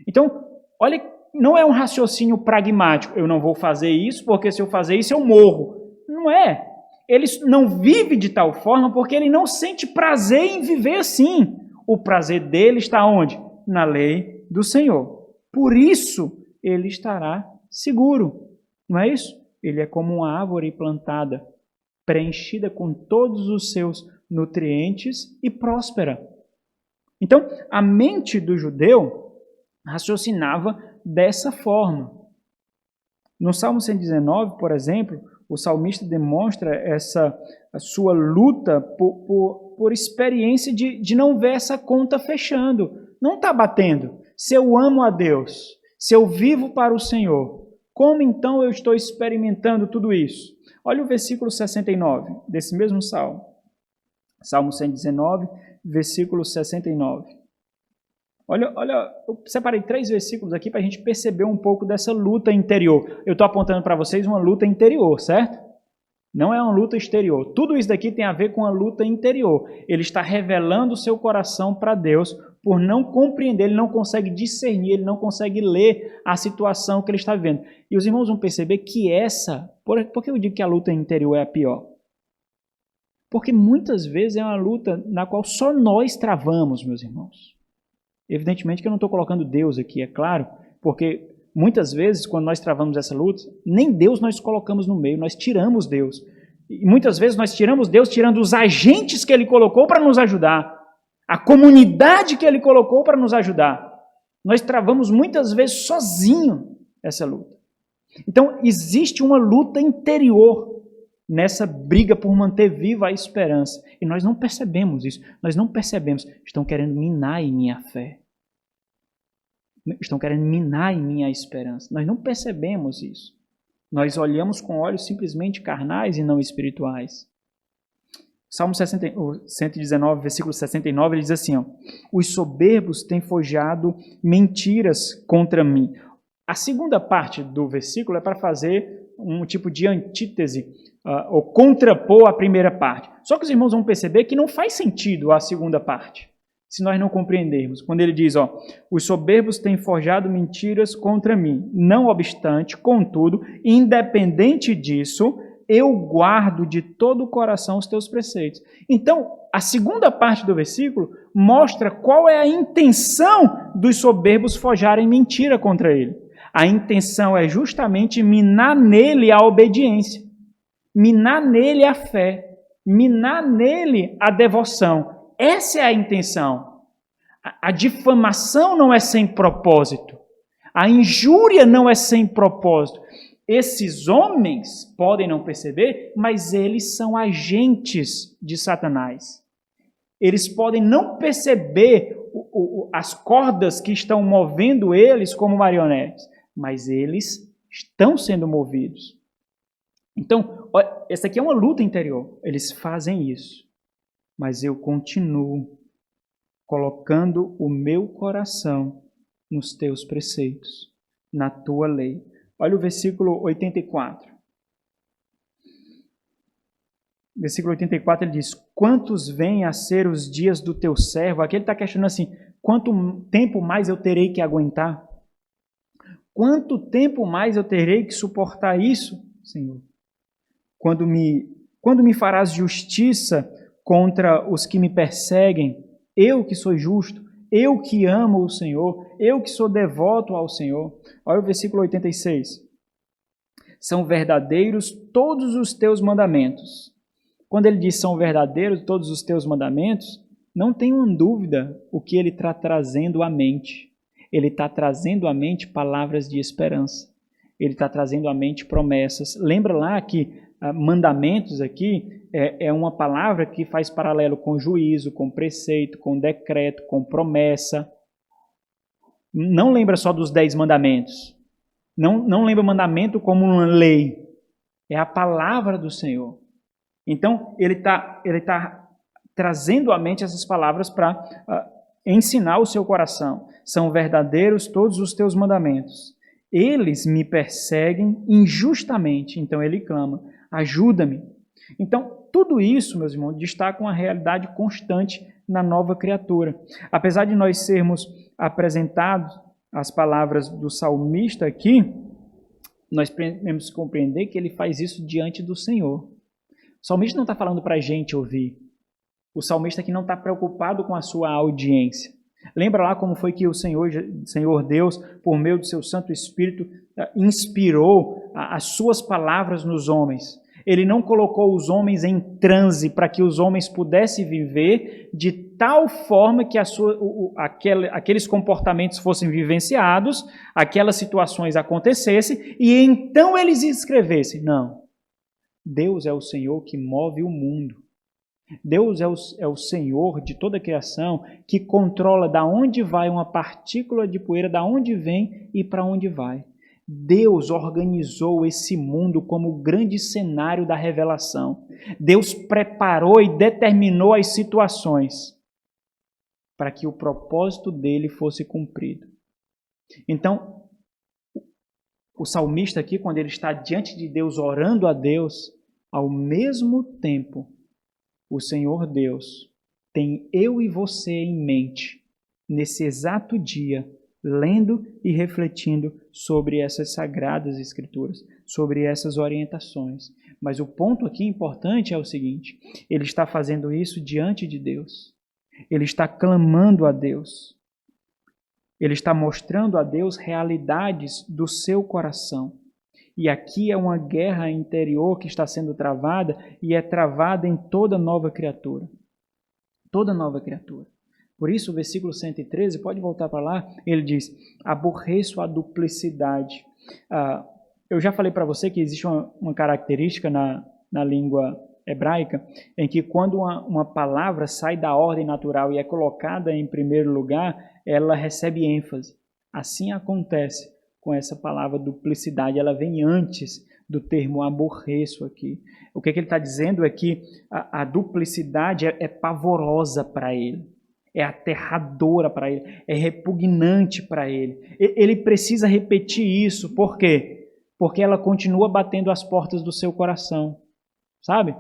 Então, olha, não é um raciocínio pragmático. Eu não vou fazer isso, porque se eu fazer isso eu morro. Não é. Ele não vive de tal forma porque ele não sente prazer em viver assim. O prazer dele está onde? Na lei do Senhor. Por isso, ele estará seguro. Não é isso? Ele é como uma árvore plantada, preenchida com todos os seus nutrientes e próspera. Então, a mente do judeu raciocinava dessa forma. No Salmo 119, por exemplo, o salmista demonstra a sua luta por experiência de não ver essa conta fechando. Não está batendo. Se eu amo a Deus, se eu vivo para o Senhor, como então eu estou experimentando tudo isso? Olha o versículo 69 desse mesmo salmo. Salmo 119, versículo 69. Olha, eu separei 3 versículos aqui para a gente perceber um pouco dessa luta interior. Eu estou apontando para vocês uma luta interior, certo? Não é uma luta exterior. Tudo isso daqui tem a ver com a luta interior. Ele está revelando o seu coração para Deus por não compreender, ele não consegue discernir, ele não consegue ler a situação que ele está vivendo. E os irmãos vão perceber que por que eu digo que a luta interior é a pior? Porque muitas vezes é uma luta na qual só nós travamos, meus irmãos. Evidentemente que eu não estou colocando Deus aqui, é claro, porque muitas vezes, quando nós travamos essa luta, nem Deus nós colocamos no meio, nós tiramos Deus. E muitas vezes nós tiramos Deus tirando os agentes que Ele colocou para nos ajudar, a comunidade que Ele colocou para nos ajudar. Nós travamos muitas vezes sozinho essa luta. Então, existe uma luta interior nessa briga por manter viva a esperança. E nós não percebemos isso. Nós não percebemos. Estão querendo minar em minha fé. Estão querendo minar em minha esperança. Nós não percebemos isso. Nós olhamos com olhos simplesmente carnais e não espirituais. Salmo 119, versículo 69, ele diz assim, ó, os soberbos têm forjado mentiras contra mim. A segunda parte do versículo é para fazer um tipo de antítese, ou contrapor a primeira parte. Só que os irmãos vão perceber que não faz sentido a segunda parte, se nós não compreendermos. Quando ele diz, ó, os soberbos têm forjado mentiras contra mim. Não obstante, contudo, independente disso, eu guardo de todo o coração os teus preceitos. Então, a segunda parte do versículo mostra qual é a intenção dos soberbos forjarem mentira contra ele. A intenção é justamente minar nele a obediência, minar nele a fé, minar nele a devoção. Essa é a intenção. A difamação não é sem propósito. A injúria não é sem propósito. Esses homens podem não perceber, mas eles são agentes de Satanás. Eles podem não perceber as cordas que estão movendo eles como marionetes, mas eles estão sendo movidos. Então, essa aqui é uma luta interior. Eles fazem isso, mas eu continuo colocando o meu coração nos teus preceitos, na tua lei. Olha o versículo 84. Versículo 84 ele diz, quantos vêm a ser os dias do teu servo? Aqui ele está questionando assim, quanto tempo mais eu terei que aguentar? Quanto tempo mais eu terei que suportar isso, Senhor? Quando me farás justiça contra os que me perseguem, eu que sou justo, eu que amo o Senhor, eu que sou devoto ao Senhor. Olha o versículo 86. São verdadeiros todos os teus mandamentos. Quando ele diz são verdadeiros todos os teus mandamentos, não tenham dúvida o que ele está trazendo à mente. Ele está trazendo à mente palavras de esperança. Ele está trazendo à mente promessas. Lembra lá que mandamentos aqui é uma palavra que faz paralelo com juízo, com preceito, com decreto, com promessa. Não lembra só dos 10 mandamentos. Não lembra mandamento como uma lei. É a palavra do Senhor. Então, ele tá trazendo à mente essas palavras para ensinar o seu coração. São verdadeiros todos os teus mandamentos. Eles me perseguem injustamente. Então, ele clama, ajuda-me. Então, tudo isso, meus irmãos, destaca uma realidade constante na nova criatura. Apesar de nós sermos apresentados as palavras do salmista aqui, nós temos que compreender que ele faz isso diante do Senhor. O salmista não está falando para a gente ouvir. O salmista aqui não está preocupado com a sua audiência. Lembra lá como foi que o Senhor Deus, por meio do seu Santo Espírito, inspirou as suas palavras nos homens. Ele não colocou os homens em transe para que os homens pudessem viver de tal forma que aqueles comportamentos fossem vivenciados, aquelas situações acontecessem e então eles escrevessem. Não. Deus é o Senhor que move o mundo. Deus é o Senhor de toda a criação que controla da onde vai uma partícula de poeira, da onde vem e para onde vai. Deus organizou esse mundo como o grande cenário da revelação. Deus preparou e determinou as situações para que o propósito dele fosse cumprido. Então, o salmista aqui, quando ele está diante de Deus, orando a Deus, ao mesmo tempo, o Senhor Deus tem eu e você em mente, nesse exato dia, lendo e refletindo sobre essas sagradas escrituras, sobre essas orientações. Mas o ponto aqui importante é o seguinte, ele está fazendo isso diante de Deus. Ele está clamando a Deus. Ele está mostrando a Deus realidades do seu coração. E aqui é uma guerra interior que está sendo travada e é travada em toda nova criatura. Toda nova criatura. Por isso, o versículo 113, pode voltar para lá, ele diz, aborreço a duplicidade. Eu já falei para você que existe uma característica na língua hebraica, em que quando uma palavra sai da ordem natural e é colocada em primeiro lugar, ela recebe ênfase. Assim acontece com essa palavra duplicidade, ela vem antes do termo aborreço aqui. O que ele está dizendo é que a duplicidade é pavorosa para ele. É aterradora para ele, é repugnante para ele. Ele precisa repetir isso, por quê? Porque ela continua batendo as portas do seu coração, sabe?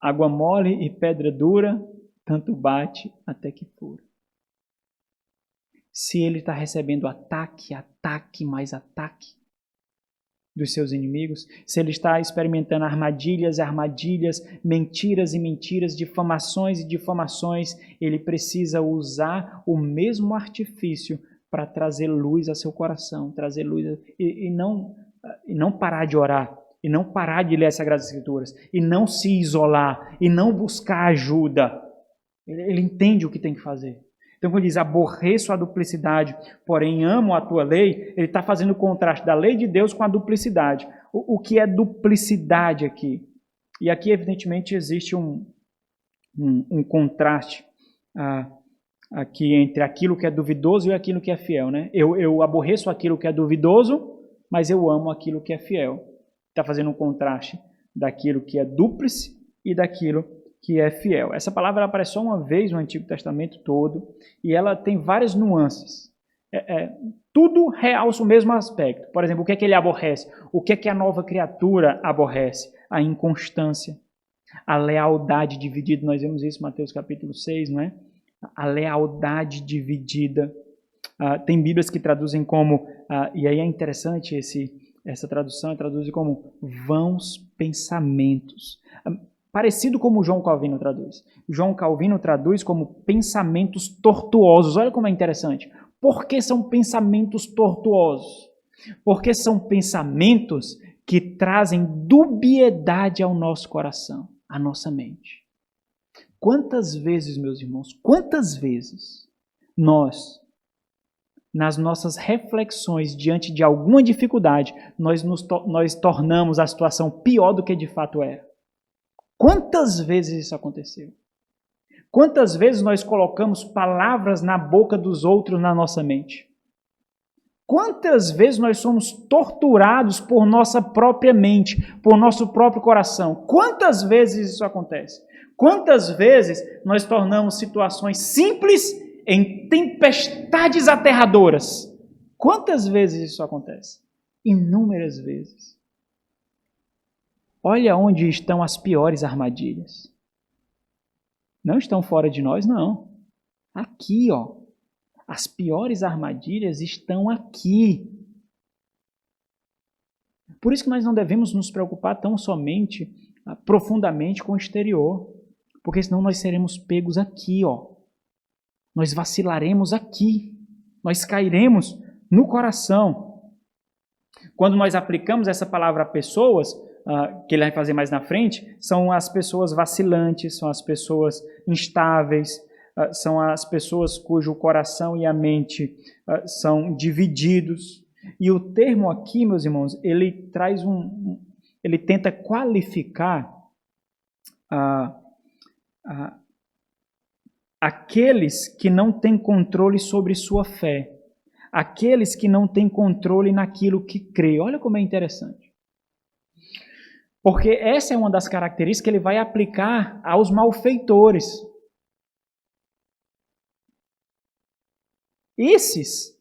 Água mole e pedra dura, tanto bate até que fura. Se ele está recebendo ataque, mais ataque dos seus inimigos, se ele está experimentando armadilhas, mentiras e mentiras, difamações e difamações, ele precisa usar o mesmo artifício para trazer luz a seu coração, trazer luz e não parar de orar, e não parar de ler as Sagradas Escrituras, e não se isolar, e não buscar ajuda. Ele entende o que tem que fazer. Então, quando diz, aborreço a duplicidade, porém amo a tua lei, ele está fazendo o contraste da lei de Deus com a duplicidade. O que é duplicidade aqui? E aqui, evidentemente, existe um contraste aqui entre aquilo que é duvidoso e aquilo que é fiel. Né? Eu aborreço aquilo que é duvidoso, mas eu amo aquilo que é fiel. Está fazendo um contraste daquilo que é dúplice e daquilo que é fiel. Essa palavra aparece só uma vez no Antigo Testamento todo e ela tem várias nuances. Tudo realça o mesmo aspecto. Por exemplo, o que é que ele aborrece? O que é que a nova criatura aborrece? A inconstância, a lealdade dividida. Nós vemos isso em Mateus capítulo 6, não é? A lealdade dividida. Tem Bíblias que traduzem como, e aí é interessante essa tradução, traduz como vãos pensamentos. Parecido como João Calvino traduz. João Calvino traduz como pensamentos tortuosos. Olha como é interessante. Por que são pensamentos tortuosos? Porque são pensamentos que trazem dubiedade ao nosso coração, à nossa mente. Quantas vezes, meus irmãos, quantas vezes nós, nas nossas reflexões diante de alguma dificuldade, nós tornamos a situação pior do que de fato era? Quantas vezes isso aconteceu? Quantas vezes nós colocamos palavras na boca dos outros na nossa mente? Quantas vezes nós somos torturados por nossa própria mente, por nosso próprio coração? Quantas vezes isso acontece? Quantas vezes nós tornamos situações simples em tempestades aterradoras? Quantas vezes isso acontece? Inúmeras vezes. Olha onde estão as piores armadilhas. Não estão fora de nós, não. Aqui, ó. As piores armadilhas estão aqui. Por isso que nós não devemos nos preocupar tão somente, profundamente com o exterior. Porque senão nós seremos pegos aqui, ó. Nós vacilaremos aqui. Nós cairemos no coração. Quando nós aplicamos essa palavra a pessoas, que ele vai fazer mais na frente, são as pessoas vacilantes, são as pessoas instáveis, são as pessoas cujo coração e a mente são divididos. E o termo aqui, meus irmãos, ele traz ele tenta qualificar aqueles que não têm controle sobre sua fé, aqueles que não têm controle naquilo que crê. Olha como é interessante. Porque essa é uma das características que ele vai aplicar aos malfeitores. Esses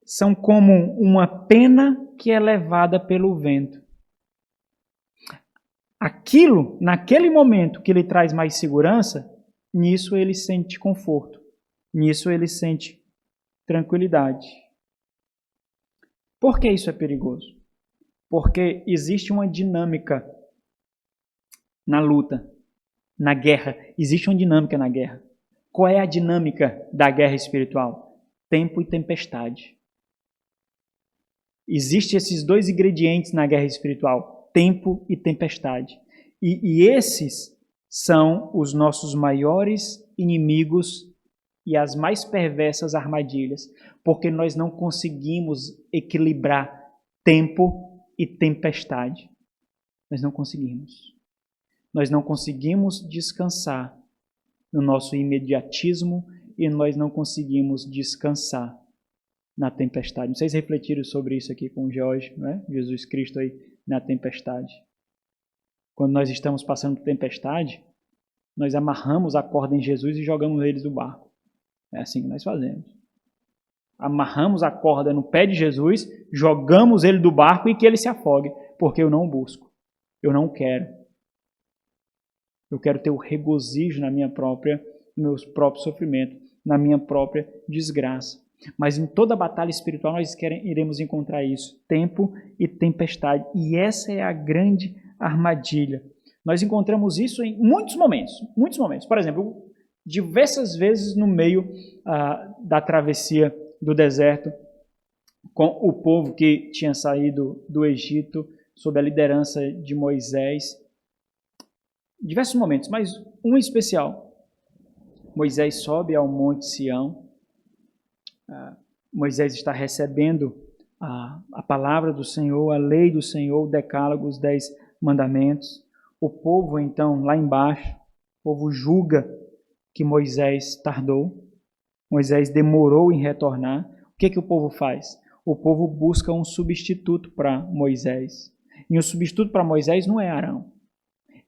são como uma pena que é levada pelo vento. Aquilo, naquele momento que lhe traz mais segurança, nisso ele sente conforto, nisso ele sente tranquilidade. Por que isso é perigoso? Porque existe uma dinâmica na luta, na guerra. Existe uma dinâmica na guerra. Qual é a dinâmica da guerra espiritual? Tempo e tempestade. Existem esses dois ingredientes na guerra espiritual, tempo e tempestade. E esses são os nossos maiores inimigos e as mais perversas armadilhas, porque nós não conseguimos equilibrar tempo e tempestade. Nós não conseguimos. Nós não conseguimos descansar no nosso imediatismo e nós não conseguimos descansar na tempestade. Não sei se refletiram sobre isso aqui com o Jorge, não é? Jesus Cristo aí na tempestade. Quando nós estamos passando por tempestade, nós amarramos a corda em Jesus e jogamos eles do barco. É assim que nós fazemos. Amarramos a corda no pé de Jesus, jogamos ele do barco e que ele se afogue, porque eu não busco, eu não quero. Eu quero ter o regozijo no meu próprio sofrimento, na minha própria desgraça. Mas em toda batalha espiritual nós iremos encontrar isso, tempo e tempestade. E essa é a grande armadilha. Nós encontramos isso em muitos momentos. Por exemplo, diversas vezes no meio da travessia do deserto, com o povo que tinha saído do Egito, sob a liderança de Moisés. Diversos momentos, mas um especial. Moisés sobe ao Monte Sião. Moisés está recebendo a palavra do Senhor, a lei do Senhor, o decálogo, os 10 mandamentos. O povo, então, lá embaixo, o povo julga que Moisés tardou. Moisés demorou em retornar. O que o povo faz? O povo busca um substituto para Moisés. E o substituto para Moisés não é Arão.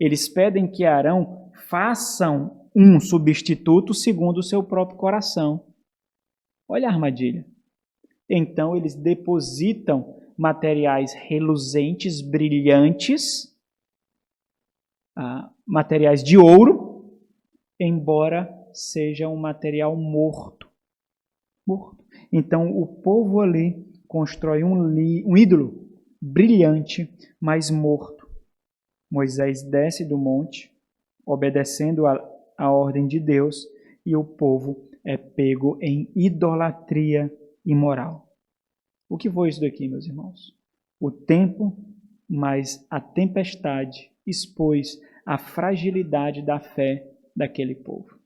Eles pedem que Arão façam um substituto segundo o seu próprio coração. Olha a armadilha. Então eles depositam materiais reluzentes, brilhantes, materiais de ouro, embora seja um material morto. Então o povo ali constrói um ídolo brilhante, mas morto. Moisés desce do monte, obedecendo a ordem de Deus, e o povo é pego em idolatria imoral. O que foi isso daqui, meus irmãos? O tempo mais a tempestade expôs a fragilidade da fé daquele povo.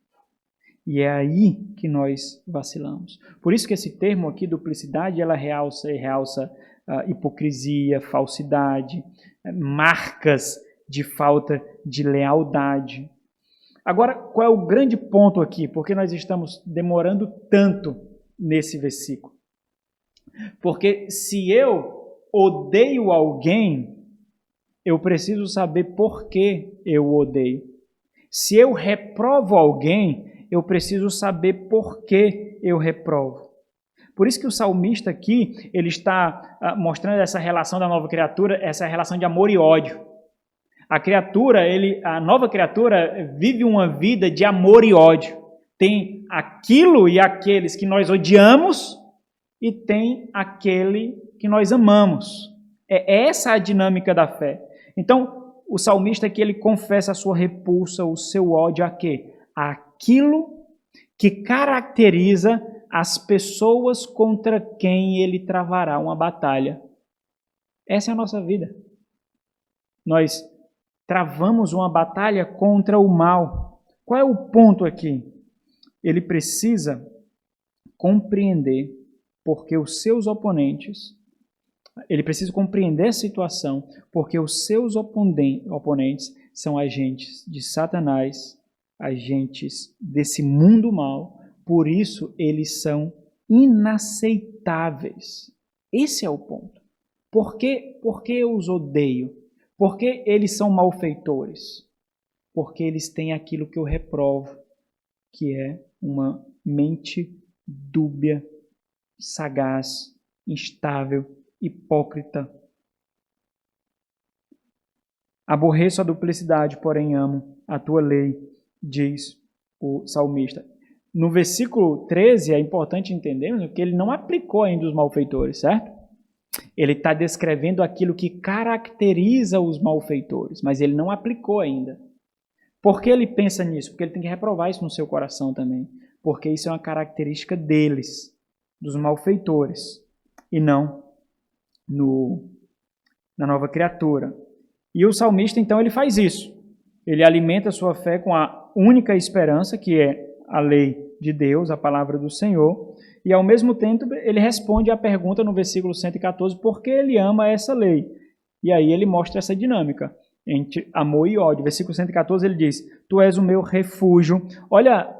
E é aí que nós vacilamos. Por isso que esse termo aqui, duplicidade, ela realça hipocrisia, falsidade, marcas de falta de lealdade. Agora, qual é o grande ponto aqui? Porque nós estamos demorando tanto nesse versículo. Porque se eu odeio alguém, eu preciso saber por que eu odeio. Se eu reprovo alguém, eu preciso saber por que eu reprovo. Por isso que o salmista aqui, ele está mostrando essa relação da nova criatura, essa relação de amor e ódio. A nova criatura vive uma vida de amor e ódio. Tem aquilo e aqueles que nós odiamos e tem aquele que nós amamos. É essa a dinâmica da fé. Então, o salmista aqui, ele confessa a sua repulsa, o seu ódio a quê? Aquilo que caracteriza as pessoas contra quem ele travará uma batalha. Essa é a nossa vida. Nós travamos uma batalha contra o mal. Qual é o ponto aqui? Ele precisa compreender porque os seus oponentes, ele precisa compreender a situação porque os seus oponentes são agentes de Satanás, agentes desse mundo mal, por isso eles são inaceitáveis. Esse é o ponto. Por que eu os odeio? Por que eles são malfeitores? Porque eles têm aquilo que eu reprovo, que é uma mente dúbia, sagaz, instável, hipócrita. Aborreço a duplicidade, porém amo a tua lei, diz o salmista. No versículo 13 é importante entender que ele não aplicou ainda os malfeitores, certo? Ele está descrevendo aquilo que caracteriza os malfeitores, mas ele não aplicou ainda. Por que ele pensa nisso? Porque ele tem que reprovar isso no seu coração também. Porque isso é uma característica deles, dos malfeitores, e não na nova criatura. E o salmista, então, ele faz isso. Ele alimenta a sua fé com a única esperança, que é a lei de Deus, a palavra do Senhor, e ao mesmo tempo ele responde à pergunta no versículo 114, por que ele ama essa lei? E aí ele mostra essa dinâmica entre amor e ódio. Versículo 114 ele diz, tu és o meu refúgio. Olha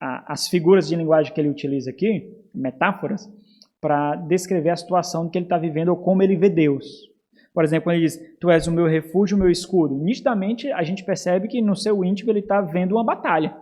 as figuras de linguagem que ele utiliza aqui, metáforas, para descrever a situação que ele está vivendo ou como ele vê Deus. Por exemplo, quando ele diz, tu és o meu refúgio, o meu escudo. Nitidamente, a gente percebe que no seu íntimo ele está vendo uma batalha.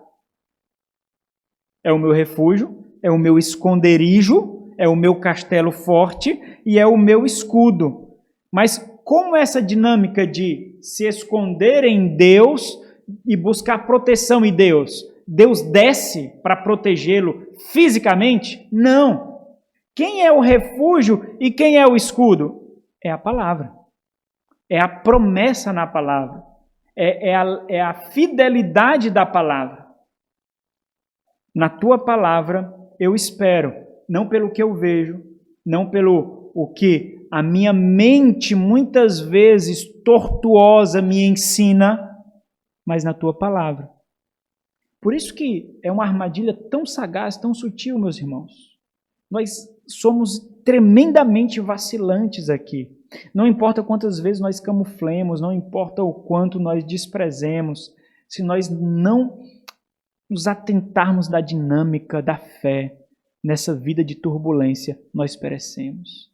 É o meu refúgio, é o meu esconderijo, é o meu castelo forte e é o meu escudo. Mas como essa dinâmica de se esconder em Deus e buscar proteção em Deus, Deus desce para protegê-lo fisicamente? Não. Quem é o refúgio e quem é o escudo? É a palavra. É a promessa na palavra. É a fidelidade da palavra. Na tua palavra eu espero, não pelo que eu vejo, não pelo o que a minha mente muitas vezes tortuosa me ensina, mas na tua palavra. Por isso que é uma armadilha tão sagaz, tão sutil, meus irmãos. Nós somos tremendamente vacilantes aqui. Não importa quantas vezes nós camuflemos, não importa o quanto nós desprezemos, se nós não nos atentarmos da dinâmica da fé nessa vida de turbulência, nós perecemos.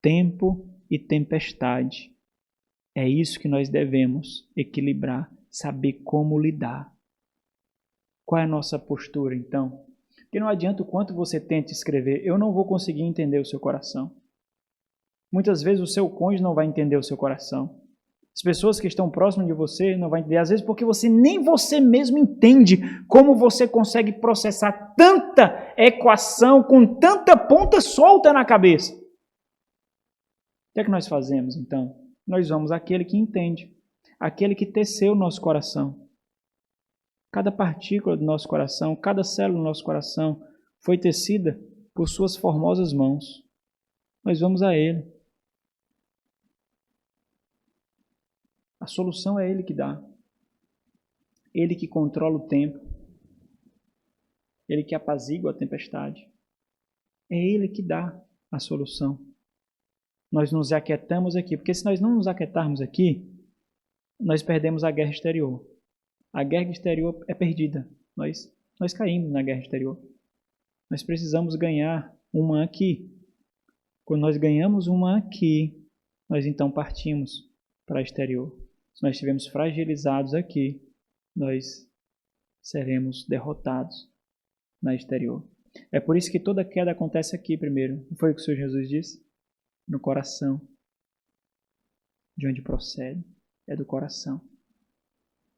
Tempo e tempestade. É isso que nós devemos equilibrar, saber como lidar. Qual é a nossa postura, então? Porque não adianta o quanto você tente escrever, eu não vou conseguir entender o seu coração. Muitas vezes o seu cônjuge não vai entender o seu coração. As pessoas que estão próximas de você não vão entender, às vezes porque nem você mesmo entende como você consegue processar tanta equação com tanta ponta solta na cabeça. O que é que nós fazemos, então? Nós vamos àquele que entende, aquele que teceu o nosso coração. Cada partícula do nosso coração, cada célula do nosso coração foi tecida por suas formosas mãos. Nós vamos a Ele. A solução é Ele que dá. Ele que controla o tempo. Ele que apazigua a tempestade. É Ele que dá a solução. Nós nos aquietamos aqui, porque se nós não nos aquietarmos aqui, nós perdemos a guerra exterior. A guerra exterior é perdida. Nós caímos na guerra exterior. Nós precisamos ganhar uma aqui. Quando nós ganhamos uma aqui, nós então partimos para o exterior. Se nós estivermos fragilizados aqui, nós seremos derrotados na exterior. É por isso que toda queda acontece aqui primeiro. Não foi o que o Senhor Jesus disse? No coração. De onde procede? É do coração.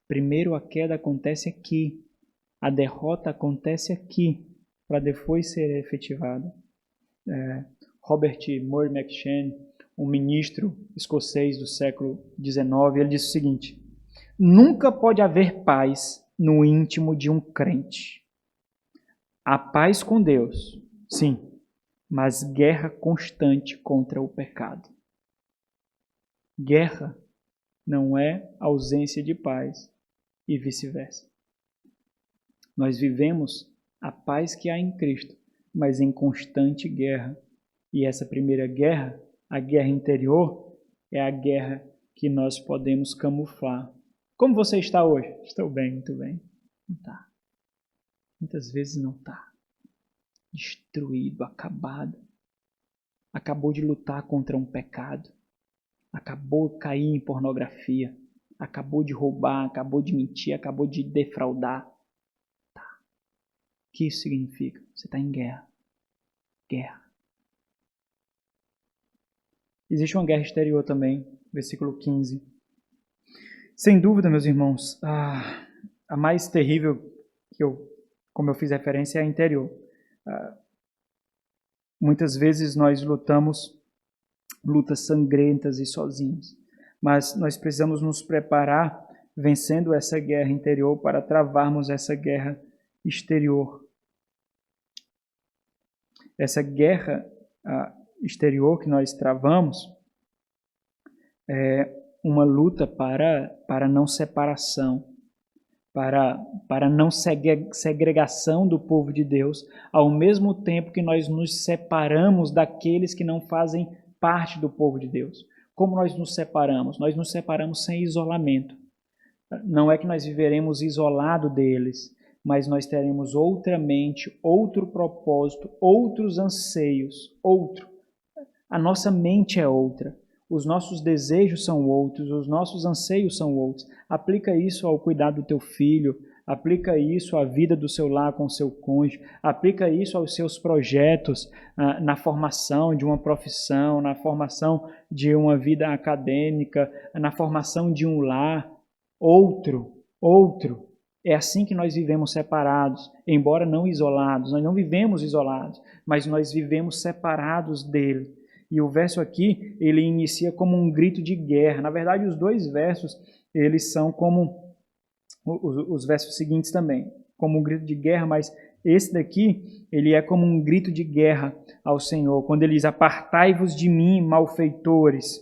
Primeiro a queda acontece aqui. A derrota acontece aqui, para depois ser efetivada. Robert Murray McCheyne, um ministro escocês do século XIX, ele disse o seguinte: nunca pode haver paz no íntimo de um crente. Há paz com Deus, sim, mas guerra constante contra o pecado. Guerra não é ausência de paz e vice-versa. Nós vivemos a paz que há em Cristo, mas em constante guerra. E essa primeira guerra, a guerra interior, é a guerra que nós podemos camuflar. Como você está hoje? Estou bem, muito bem. Não está. Muitas vezes não está. Destruído, acabado. Acabou de lutar contra um pecado. Acabou de cair em pornografia. Acabou de roubar, acabou de mentir, acabou de defraudar. Tá. O que isso significa? Você está em guerra. Guerra. Existe uma guerra exterior também, versículo 15. Sem dúvida, meus irmãos, a mais terrível, como eu fiz referência, é a interior. Muitas vezes nós lutamos lutas sangrentas e sozinhos, mas nós precisamos nos preparar vencendo essa guerra interior para travarmos essa guerra exterior. Essa guerra exterior que nós travamos é uma luta para não separação, para não segregação do povo de Deus, ao mesmo tempo que nós nos separamos daqueles que não fazem parte do povo de Deus. Como nós nos separamos? Nós nos separamos sem isolamento. Não é que nós viveremos isolado deles, mas nós teremos outra mente, outro propósito, outros anseios, A nossa mente é outra. Os nossos desejos são outros, os nossos anseios são outros. Aplica isso ao cuidado do teu filho, aplica isso à vida do seu lar com o seu cônjuge, aplica isso aos seus projetos, na formação de uma profissão, na formação de uma vida acadêmica, na formação de um lar. Outro. É assim que nós vivemos separados, embora não isolados. Nós não vivemos isolados, mas nós vivemos separados dele. E o verso aqui, ele inicia como um grito de guerra. Na verdade, os dois versos, eles são como os versos seguintes também, como um grito de guerra, mas esse daqui, ele é como um grito de guerra ao Senhor, quando ele diz: apartai-vos de mim, malfeitores.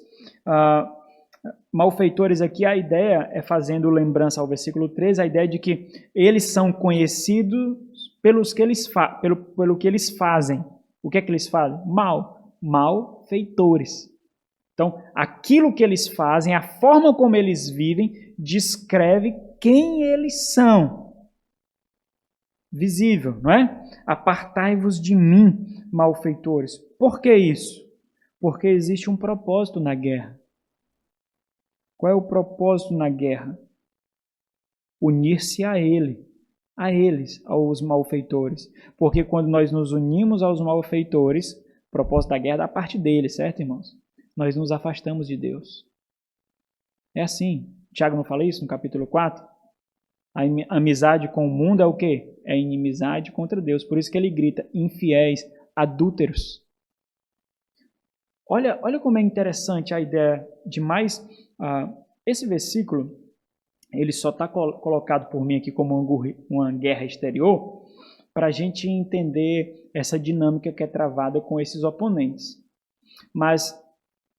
Malfeitores aqui, a ideia é, fazendo lembrança ao versículo 13, a ideia de que eles são conhecidos pelo que eles fazem. O que é que eles fazem? Malfeitores. Então, aquilo que eles fazem, a forma como eles vivem, descreve quem eles são. Visível, não é? Apartai-vos de mim, malfeitores. Por que isso? Porque existe um propósito na guerra. Qual é o propósito na guerra? Unir-se a eles, aos malfeitores. Porque quando nós nos unimos aos malfeitores, o propósito da guerra é da parte deles, certo, irmãos? Nós nos afastamos de Deus. É assim. Tiago não fala isso no capítulo 4? A amizade com o mundo é o quê? É inimizade contra Deus. Por isso que ele grita: infiéis, adúlteros. Olha como é interessante a ideia de mais... esse versículo, ele só está colocado por mim aqui como uma guerra exterior para a gente entender essa dinâmica que é travada com esses oponentes. Mas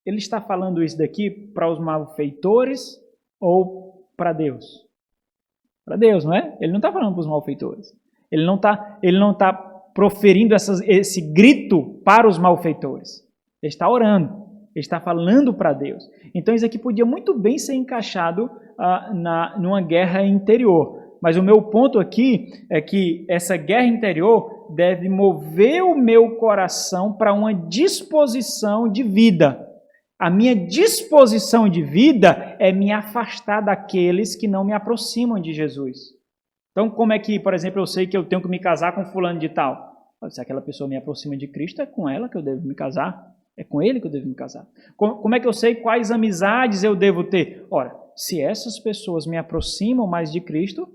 ele está falando isso daqui para os malfeitores ou para Deus? Para Deus, não é? Ele não está falando para os malfeitores. Ele não está proferindo esse grito para os malfeitores. Ele está orando. Ele está falando para Deus. Então isso aqui podia muito bem ser encaixado numa guerra interior. Mas o meu ponto aqui é que essa guerra interior deve mover o meu coração para uma disposição de vida. A minha disposição de vida é me afastar daqueles que não me aproximam de Jesus. Então, como é que, por exemplo, eu sei que eu tenho que me casar com fulano de tal? Se aquela pessoa me aproxima de Cristo, é com ela que eu devo me casar. É com ele que eu devo me casar. Como é que eu sei quais amizades eu devo ter? Ora, se essas pessoas me aproximam mais de Cristo,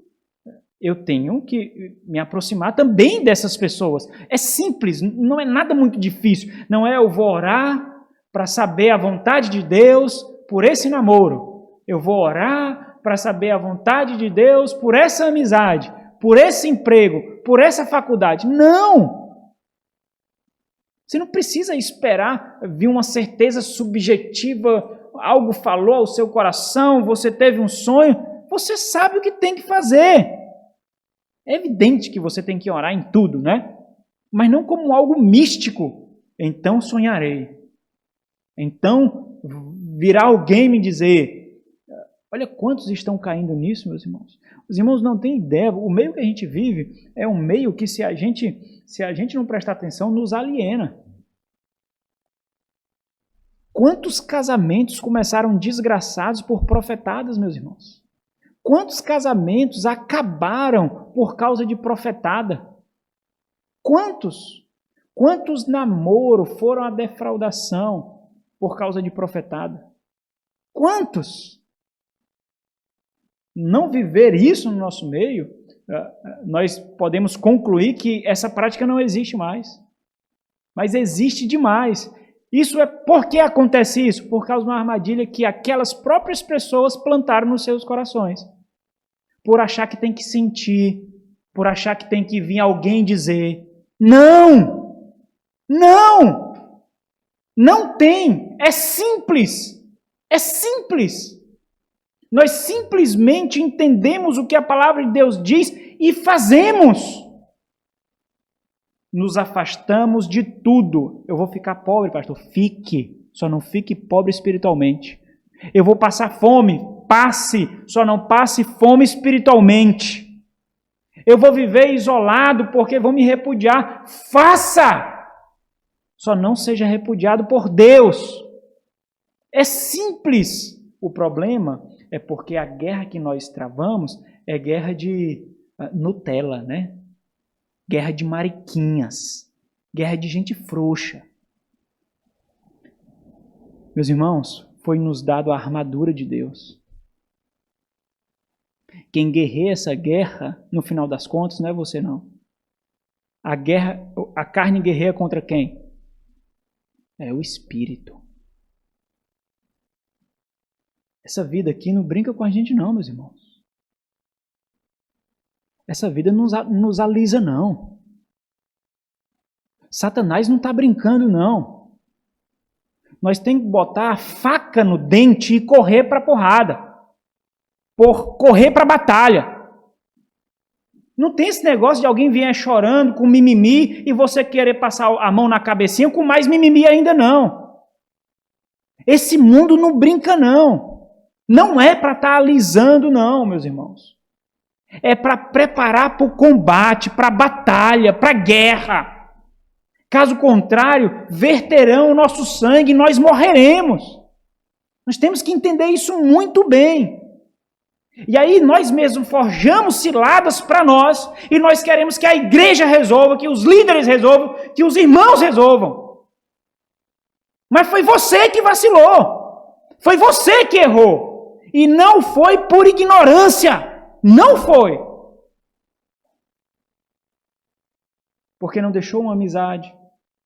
eu tenho que me aproximar também dessas pessoas. É simples, não é nada muito difícil. Não é eu vou orar para saber a vontade de Deus por esse namoro. Eu vou orar para saber a vontade de Deus por essa amizade, por esse emprego, por essa faculdade. Não! Você não precisa esperar vir uma certeza subjetiva, algo falou ao seu coração, você teve um sonho, você sabe o que tem que fazer. É evidente que você tem que orar em tudo, né? Mas não como algo místico. Então sonharei. Então virá alguém me dizer, olha quantos estão caindo nisso, meus irmãos. Os irmãos não têm ideia, o meio que a gente vive é um meio que se a gente não prestar atenção, nos aliena. Quantos casamentos começaram desgraçados por profetadas, meus irmãos? Quantos casamentos acabaram por causa de profetada? Quantos? Quantos namoros foram a defraudação por causa de profetada? Quantos? Não viver isso no nosso meio, nós podemos concluir que essa prática não existe mais. Mas existe demais. Isso é por que acontece isso? Por causa de uma armadilha que aquelas próprias pessoas plantaram nos seus corações. Por achar que tem que sentir, por achar que tem que vir alguém dizer, não! Não! Não tem! É simples! É simples! Nós simplesmente entendemos o que a palavra de Deus diz e fazemos. Nos afastamos de tudo. Eu vou ficar pobre, pastor? Fique. Só não fique pobre espiritualmente. Eu vou passar fome? Passe. Só não passe fome espiritualmente. Eu vou viver isolado porque vão me repudiar? Faça! Só não seja repudiado por Deus. É simples. O problema é porque a guerra que nós travamos é guerra de Nutella, né? Guerra de mariquinhas, guerra de gente frouxa. Meus irmãos, foi nos dado a armadura de Deus. Quem guerreia essa guerra, no final das contas, não é você não. A carne guerreia contra quem? É o espírito. Essa vida aqui não brinca com a gente não, meus irmãos. Essa vida não nos alisa, não. Satanás não está brincando, não. Nós temos que botar a faca no dente e correr para a porrada. Correr para a batalha. Não tem esse negócio de alguém vir chorando com mimimi e você querer passar a mão na cabecinha com mais mimimi ainda, não. Esse mundo não brinca, não. Não é para estar alisando, não, meus irmãos. É para preparar para o combate, para a batalha, para a guerra. Caso contrário, verterão o nosso sangue e nós morreremos. Nós temos que entender isso muito bem. E aí nós mesmos forjamos ciladas para nós e nós queremos que a igreja resolva, que os líderes resolvam, que os irmãos resolvam. Mas foi você que vacilou. Foi você que errou. E não foi por ignorância. Não foi. Porque não deixou uma amizade,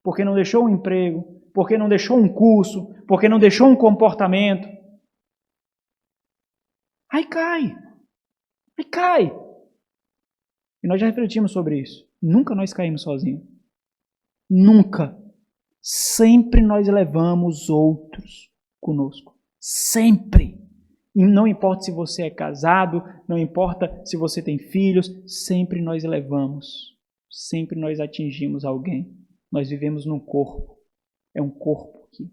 porque não deixou um emprego, porque não deixou um curso, porque não deixou um comportamento. Aí cai. E cai. E nós já refletimos sobre isso. Nunca nós caímos sozinhos. Nunca. Sempre nós levamos outros conosco. Sempre. E não importa se você é casado, não importa se você tem filhos, sempre nós levamos. Sempre nós atingimos alguém. Nós vivemos num corpo. É um corpo aqui.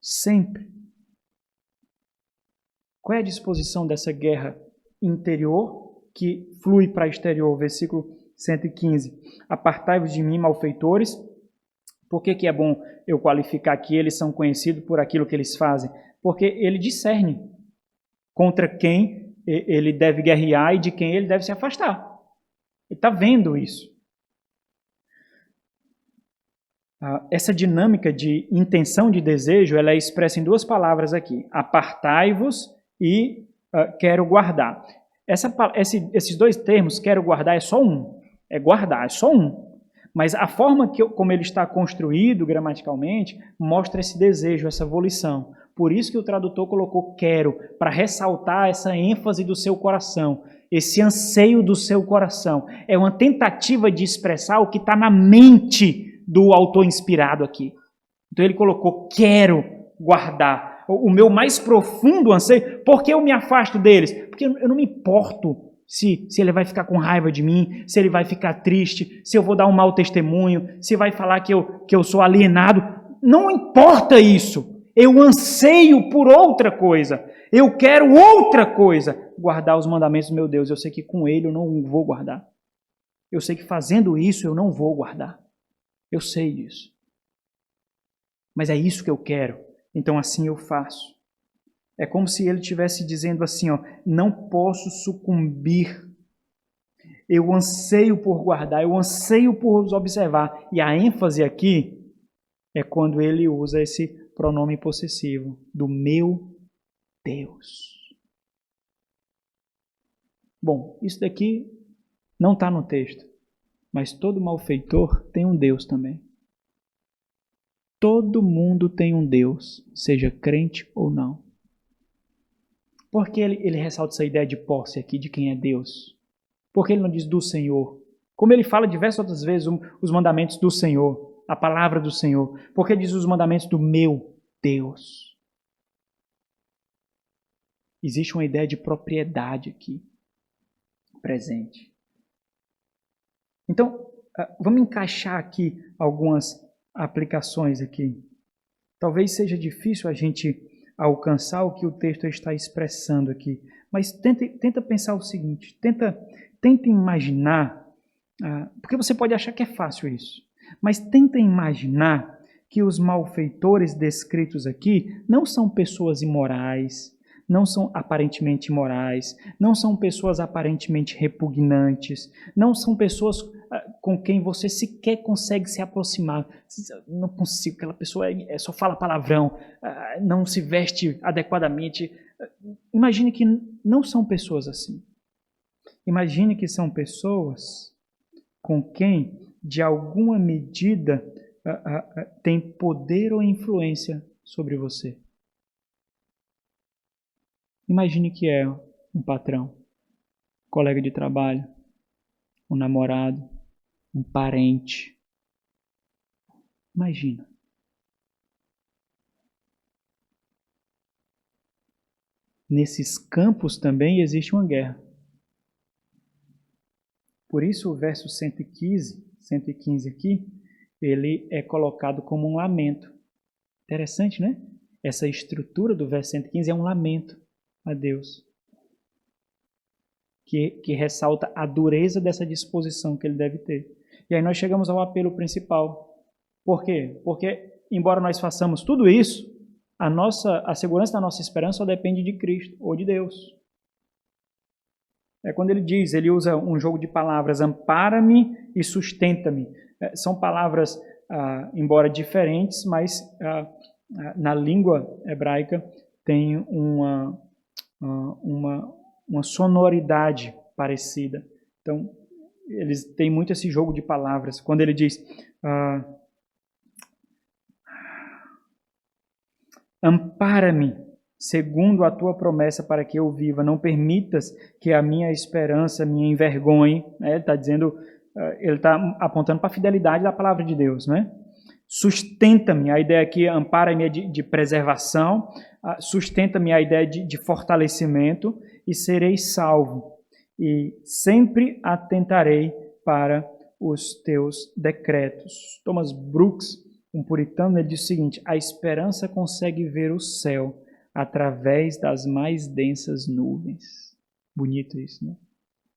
Sempre. Qual é a disposição dessa guerra interior que flui para exterior? Versículo 115. Apartai-vos de mim, malfeitores. Por que é bom eu qualificar que eles são conhecidos por aquilo que eles fazem? Porque ele discerne contra quem ele deve guerrear e de quem ele deve se afastar. Ele está vendo isso. Essa dinâmica de intenção de desejo, ela é expressa em duas palavras aqui. Apartai-vos e quero guardar. Esses dois termos, quero guardar, é só um. É guardar, é só um. Mas a forma como ele está construído gramaticalmente mostra esse desejo, essa volição. Por isso que o tradutor colocou quero, para ressaltar essa ênfase do seu coração, esse anseio do seu coração. É uma tentativa de expressar o que está na mente do autor inspirado aqui. Então ele colocou quero guardar. O meu mais profundo anseio. Por que eu me afasto deles? Porque eu não me importo se ele vai ficar com raiva de mim, se ele vai ficar triste, se eu vou dar um mau testemunho, se vai falar que eu sou alienado. Não importa isso. Eu anseio por outra coisa. Eu quero outra coisa. Guardar os mandamentos do meu Deus. Eu sei que com ele eu não vou guardar. Eu sei que fazendo isso eu não vou guardar. Eu sei disso. Mas é isso que eu quero. Então assim eu faço. É como se ele estivesse dizendo assim, ó, não posso sucumbir. Eu anseio por guardar, eu anseio por os observar. E a ênfase aqui é quando ele usa esse pronome possessivo, do meu Deus. Bom, isso daqui não está no texto, mas todo malfeitor tem um Deus também. Todo mundo tem um Deus, seja crente ou não. Por que ele ressalta essa ideia de posse aqui, de quem é Deus? Por que ele não diz do Senhor? Como ele fala diversas outras vezes os mandamentos do Senhor, a palavra do Senhor. Por que diz os mandamentos do meu Deus? Existe uma ideia de propriedade aqui, presente. Então, vamos encaixar aqui algumas aplicações aqui. Talvez seja difícil a gente alcançar o que o texto está expressando aqui, mas tenta pensar o seguinte, tenta imaginar, porque você pode achar que é fácil isso, mas tenta imaginar que os malfeitores descritos aqui não são pessoas imorais, não são aparentemente imorais, não são pessoas aparentemente repugnantes, não são pessoas com quem você sequer consegue se aproximar. Não consigo, aquela pessoa só fala palavrão, não se veste adequadamente. Imagine que não são pessoas assim. Imagine que são pessoas com quem, de alguma medida, tem poder ou influência sobre você. Imagine que é um patrão, um colega de trabalho, um namorado, um parente. Imagina. Nesses campos também existe uma guerra. Por isso o verso 115 aqui, ele é colocado como um lamento. Interessante, né? Essa estrutura do verso 115 é um lamento a Deus. Que ressalta a dureza dessa disposição que ele deve ter. E aí nós chegamos ao apelo principal. Por quê? Porque, embora nós façamos tudo isso, a segurança da nossa esperança só depende de Cristo ou de Deus. É quando ele usa um jogo de palavras, ampara-me e sustenta-me. São palavras, embora diferentes, mas na língua hebraica tem uma sonoridade parecida. Então, eles têm muito esse jogo de palavras. Quando ele diz ampara-me segundo a tua promessa para que eu viva. Não permitas que a minha esperança me envergonhe. Né? Ele está dizendo, ele está apontando para a fidelidade da palavra de Deus. Né? Sustenta-me, a ideia aqui ampara-me de preservação, sustenta-me a ideia de fortalecimento e serei salvo. E sempre atentarei para os teus decretos. Thomas Brooks, um puritano, ele diz o seguinte: a esperança consegue ver o céu através das mais densas nuvens. Bonito isso, né?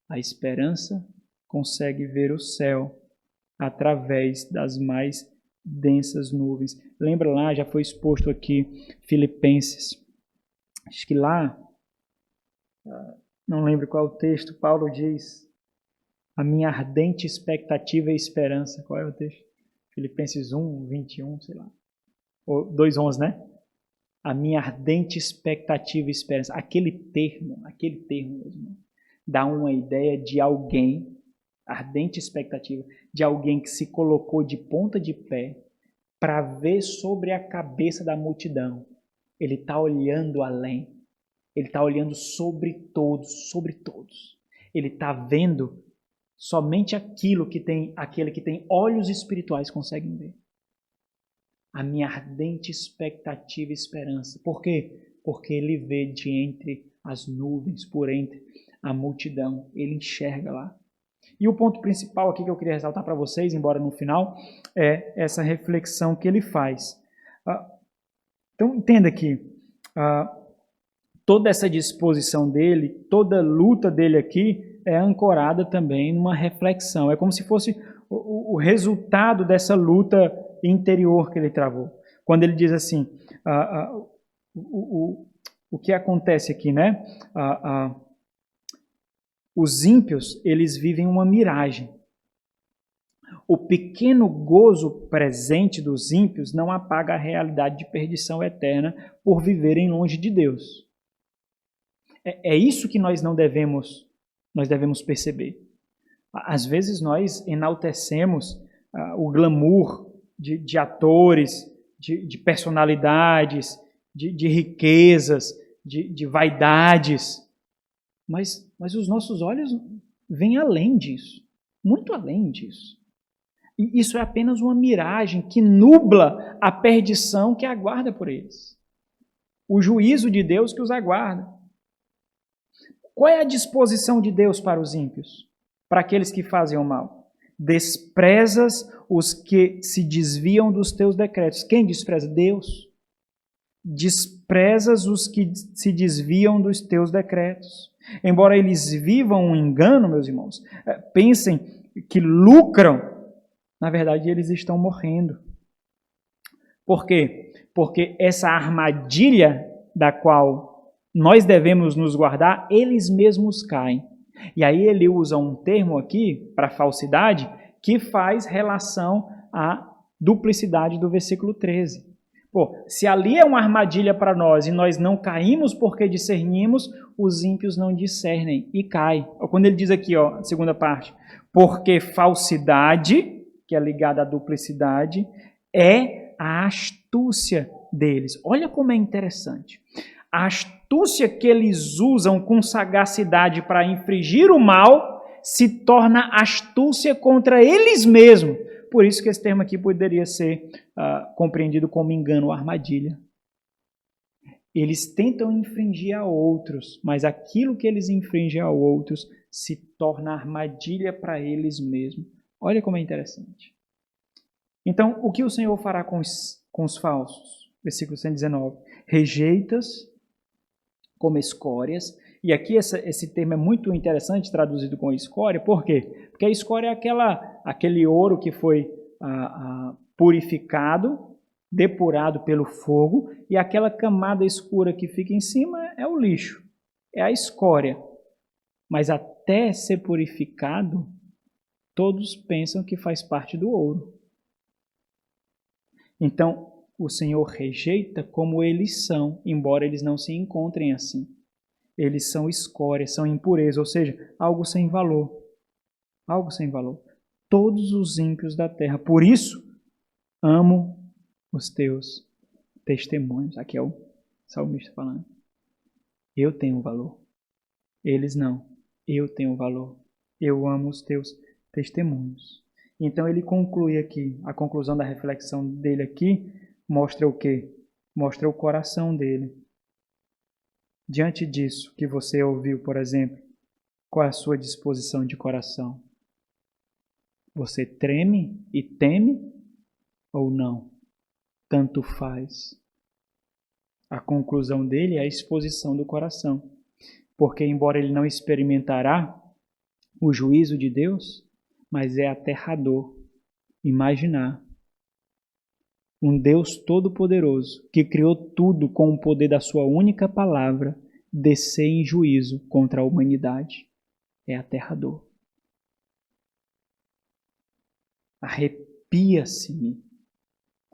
A esperança consegue ver o céu através das mais densas nuvens. Lembra lá, já foi exposto aqui, Filipenses. Acho que lá, não lembro qual é o texto, Paulo diz: a minha ardente expectativa e esperança. Qual é o texto? Filipenses 1, 21, sei lá. Ou 2:11, né? A minha ardente expectativa e esperança. Aquele termo, meu irmão, dá uma ideia de alguém, ardente expectativa, de alguém que se colocou de ponta de pé para ver sobre a cabeça da multidão. Ele está olhando além. Ele está olhando sobre todos, sobre todos. Ele está vendo somente aquele que tem olhos espirituais conseguem ver. A minha ardente expectativa e esperança. Por quê? Porque ele vê de entre as nuvens, por entre a multidão. Ele enxerga lá. E o ponto principal aqui que eu queria ressaltar para vocês, embora no final, é essa reflexão que ele faz. Então, entenda que toda essa disposição dele, toda luta dele aqui é ancorada também numa reflexão. É como se fosse o resultado dessa luta interior que ele travou. Quando ele diz assim, o que acontece aqui, né? Os ímpios, eles vivem uma miragem. O pequeno gozo presente dos ímpios não apaga a realidade de perdição eterna por viverem longe de Deus. É isso que nós devemos perceber. Às vezes nós enaltecemos o glamour de atores, de personalidades, de riquezas, de vaidades, mas os nossos olhos vêm além disso, muito além disso. E isso é apenas uma miragem que nubla a perdição que aguarda por eles, o juízo de Deus que os aguarda. Qual é a disposição de Deus para os ímpios? Para aqueles que fazem o mal? Desprezas os que se desviam dos teus decretos. Quem despreza? Deus. Desprezas os que se desviam dos teus decretos. Embora eles vivam um engano, meus irmãos, pensem que lucram, na verdade eles estão morrendo. Por quê? Porque essa armadilha da qual nós devemos nos guardar, eles mesmos caem. E aí ele usa um termo aqui para falsidade que faz relação à duplicidade do versículo 13. Se ali é uma armadilha para nós e nós não caímos porque discernimos, os ímpios não discernem e caem. Quando ele diz aqui, a segunda parte, porque falsidade, que é ligada à duplicidade, é a astúcia deles. Olha como é interessante. A astúcia que eles usam com sagacidade para infligir o mal se torna astúcia contra eles mesmos. Por isso que esse termo aqui poderia ser compreendido como engano ou armadilha. Eles tentam infringir a outros, mas aquilo que eles infringem a outros se torna armadilha para eles mesmos. Olha como é interessante. Então, o que o Senhor fará com os falsos? Versículo 119. Rejeitas como escórias. E aqui esse termo é muito interessante, traduzido com escória. Por quê? Porque a escória é aquele ouro que foi purificado, depurado pelo fogo, e aquela camada escura que fica em cima é o lixo, é a escória. Mas até ser purificado, todos pensam que faz parte do ouro. Então, o Senhor rejeita como eles são, embora eles não se encontrem assim. Eles são escória, são impureza, ou seja, algo sem valor. Algo sem valor. Todos os ímpios da terra. Por isso, amo os teus testemunhos. Aqui é o salmista falando. Eu tenho valor. Eles não. Eu tenho valor. Eu amo os teus testemunhos. Então ele conclui aqui, a conclusão da reflexão dele aqui, mostra o quê? Mostra o coração dele. Diante disso que você ouviu, por exemplo, qual é a sua disposição de coração? Você treme e teme ou não? Tanto faz. A conclusão dele é a exposição do coração. Porque, embora ele não experimentará o juízo de Deus, mas é aterrador imaginar um Deus todo-poderoso que criou tudo com o poder da sua única palavra descer em juízo contra a humanidade. É aterrador. Arrepia-se-me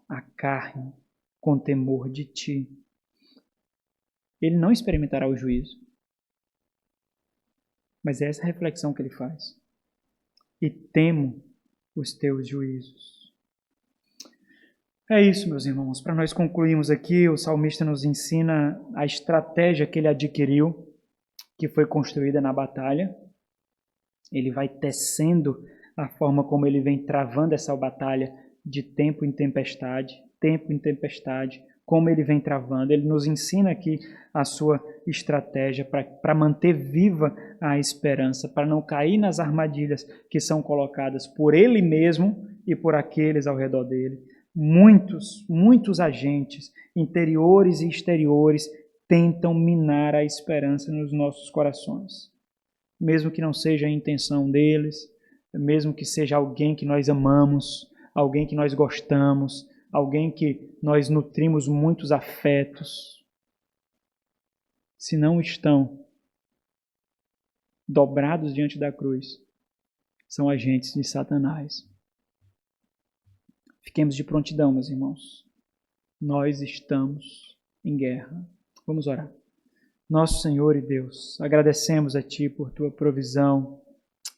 a carne com temor de ti. Ele não experimentará o juízo. Mas é essa reflexão que ele faz. E temo os teus juízos. É isso, meus irmãos. Para nós concluirmos aqui, o salmista nos ensina a estratégia que ele adquiriu, que foi construída na batalha. Ele vai tecendo a forma como ele vem travando essa batalha de tempo em tempestade, como ele vem travando. Ele nos ensina aqui a sua estratégia para manter viva a esperança, para não cair nas armadilhas que são colocadas por ele mesmo e por aqueles ao redor dele. Muitos agentes, interiores e exteriores, tentam minar a esperança nos nossos corações. Mesmo que não seja a intenção deles, mesmo que seja alguém que nós amamos, alguém que nós gostamos, alguém que nós nutrimos muitos afetos, se não estão dobrados diante da cruz, são agentes de Satanás. Fiquemos de prontidão, meus irmãos. Nós estamos em guerra. Vamos orar. Nosso Senhor e Deus, agradecemos a Ti por Tua provisão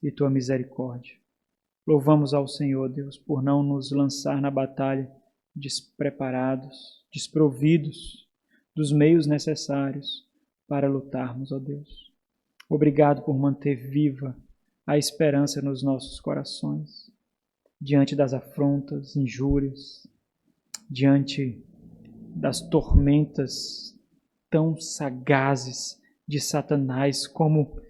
e Tua misericórdia. Louvamos ao Senhor, Deus, por não nos lançar na batalha despreparados, desprovidos dos meios necessários para lutarmos, ó Deus. Obrigado por manter viva a esperança nos nossos corações, diante das afrontas, injúrias, diante das tormentas tão sagazes de Satanás, como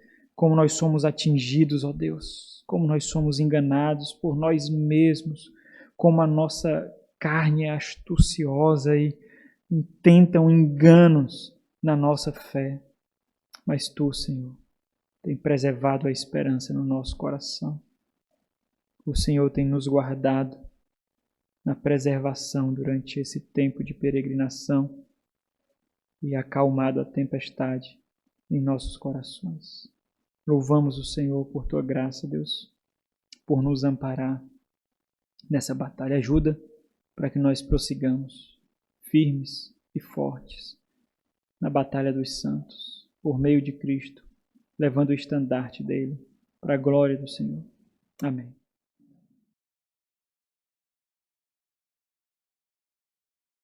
nós somos atingidos, ó Deus, como nós somos enganados por nós mesmos, como a nossa carne é astuciosa e intentam enganos na nossa fé. Mas Tu, Senhor, tem preservado a esperança no nosso coração. O Senhor tem nos guardado na preservação durante esse tempo de peregrinação e acalmado a tempestade em nossos corações. Louvamos o Senhor por Tua graça, Deus, por nos amparar nessa batalha. Ajuda para que nós prossigamos firmes e fortes na batalha dos santos, por meio de Cristo, levando o estandarte dele para a glória do Senhor. Amém.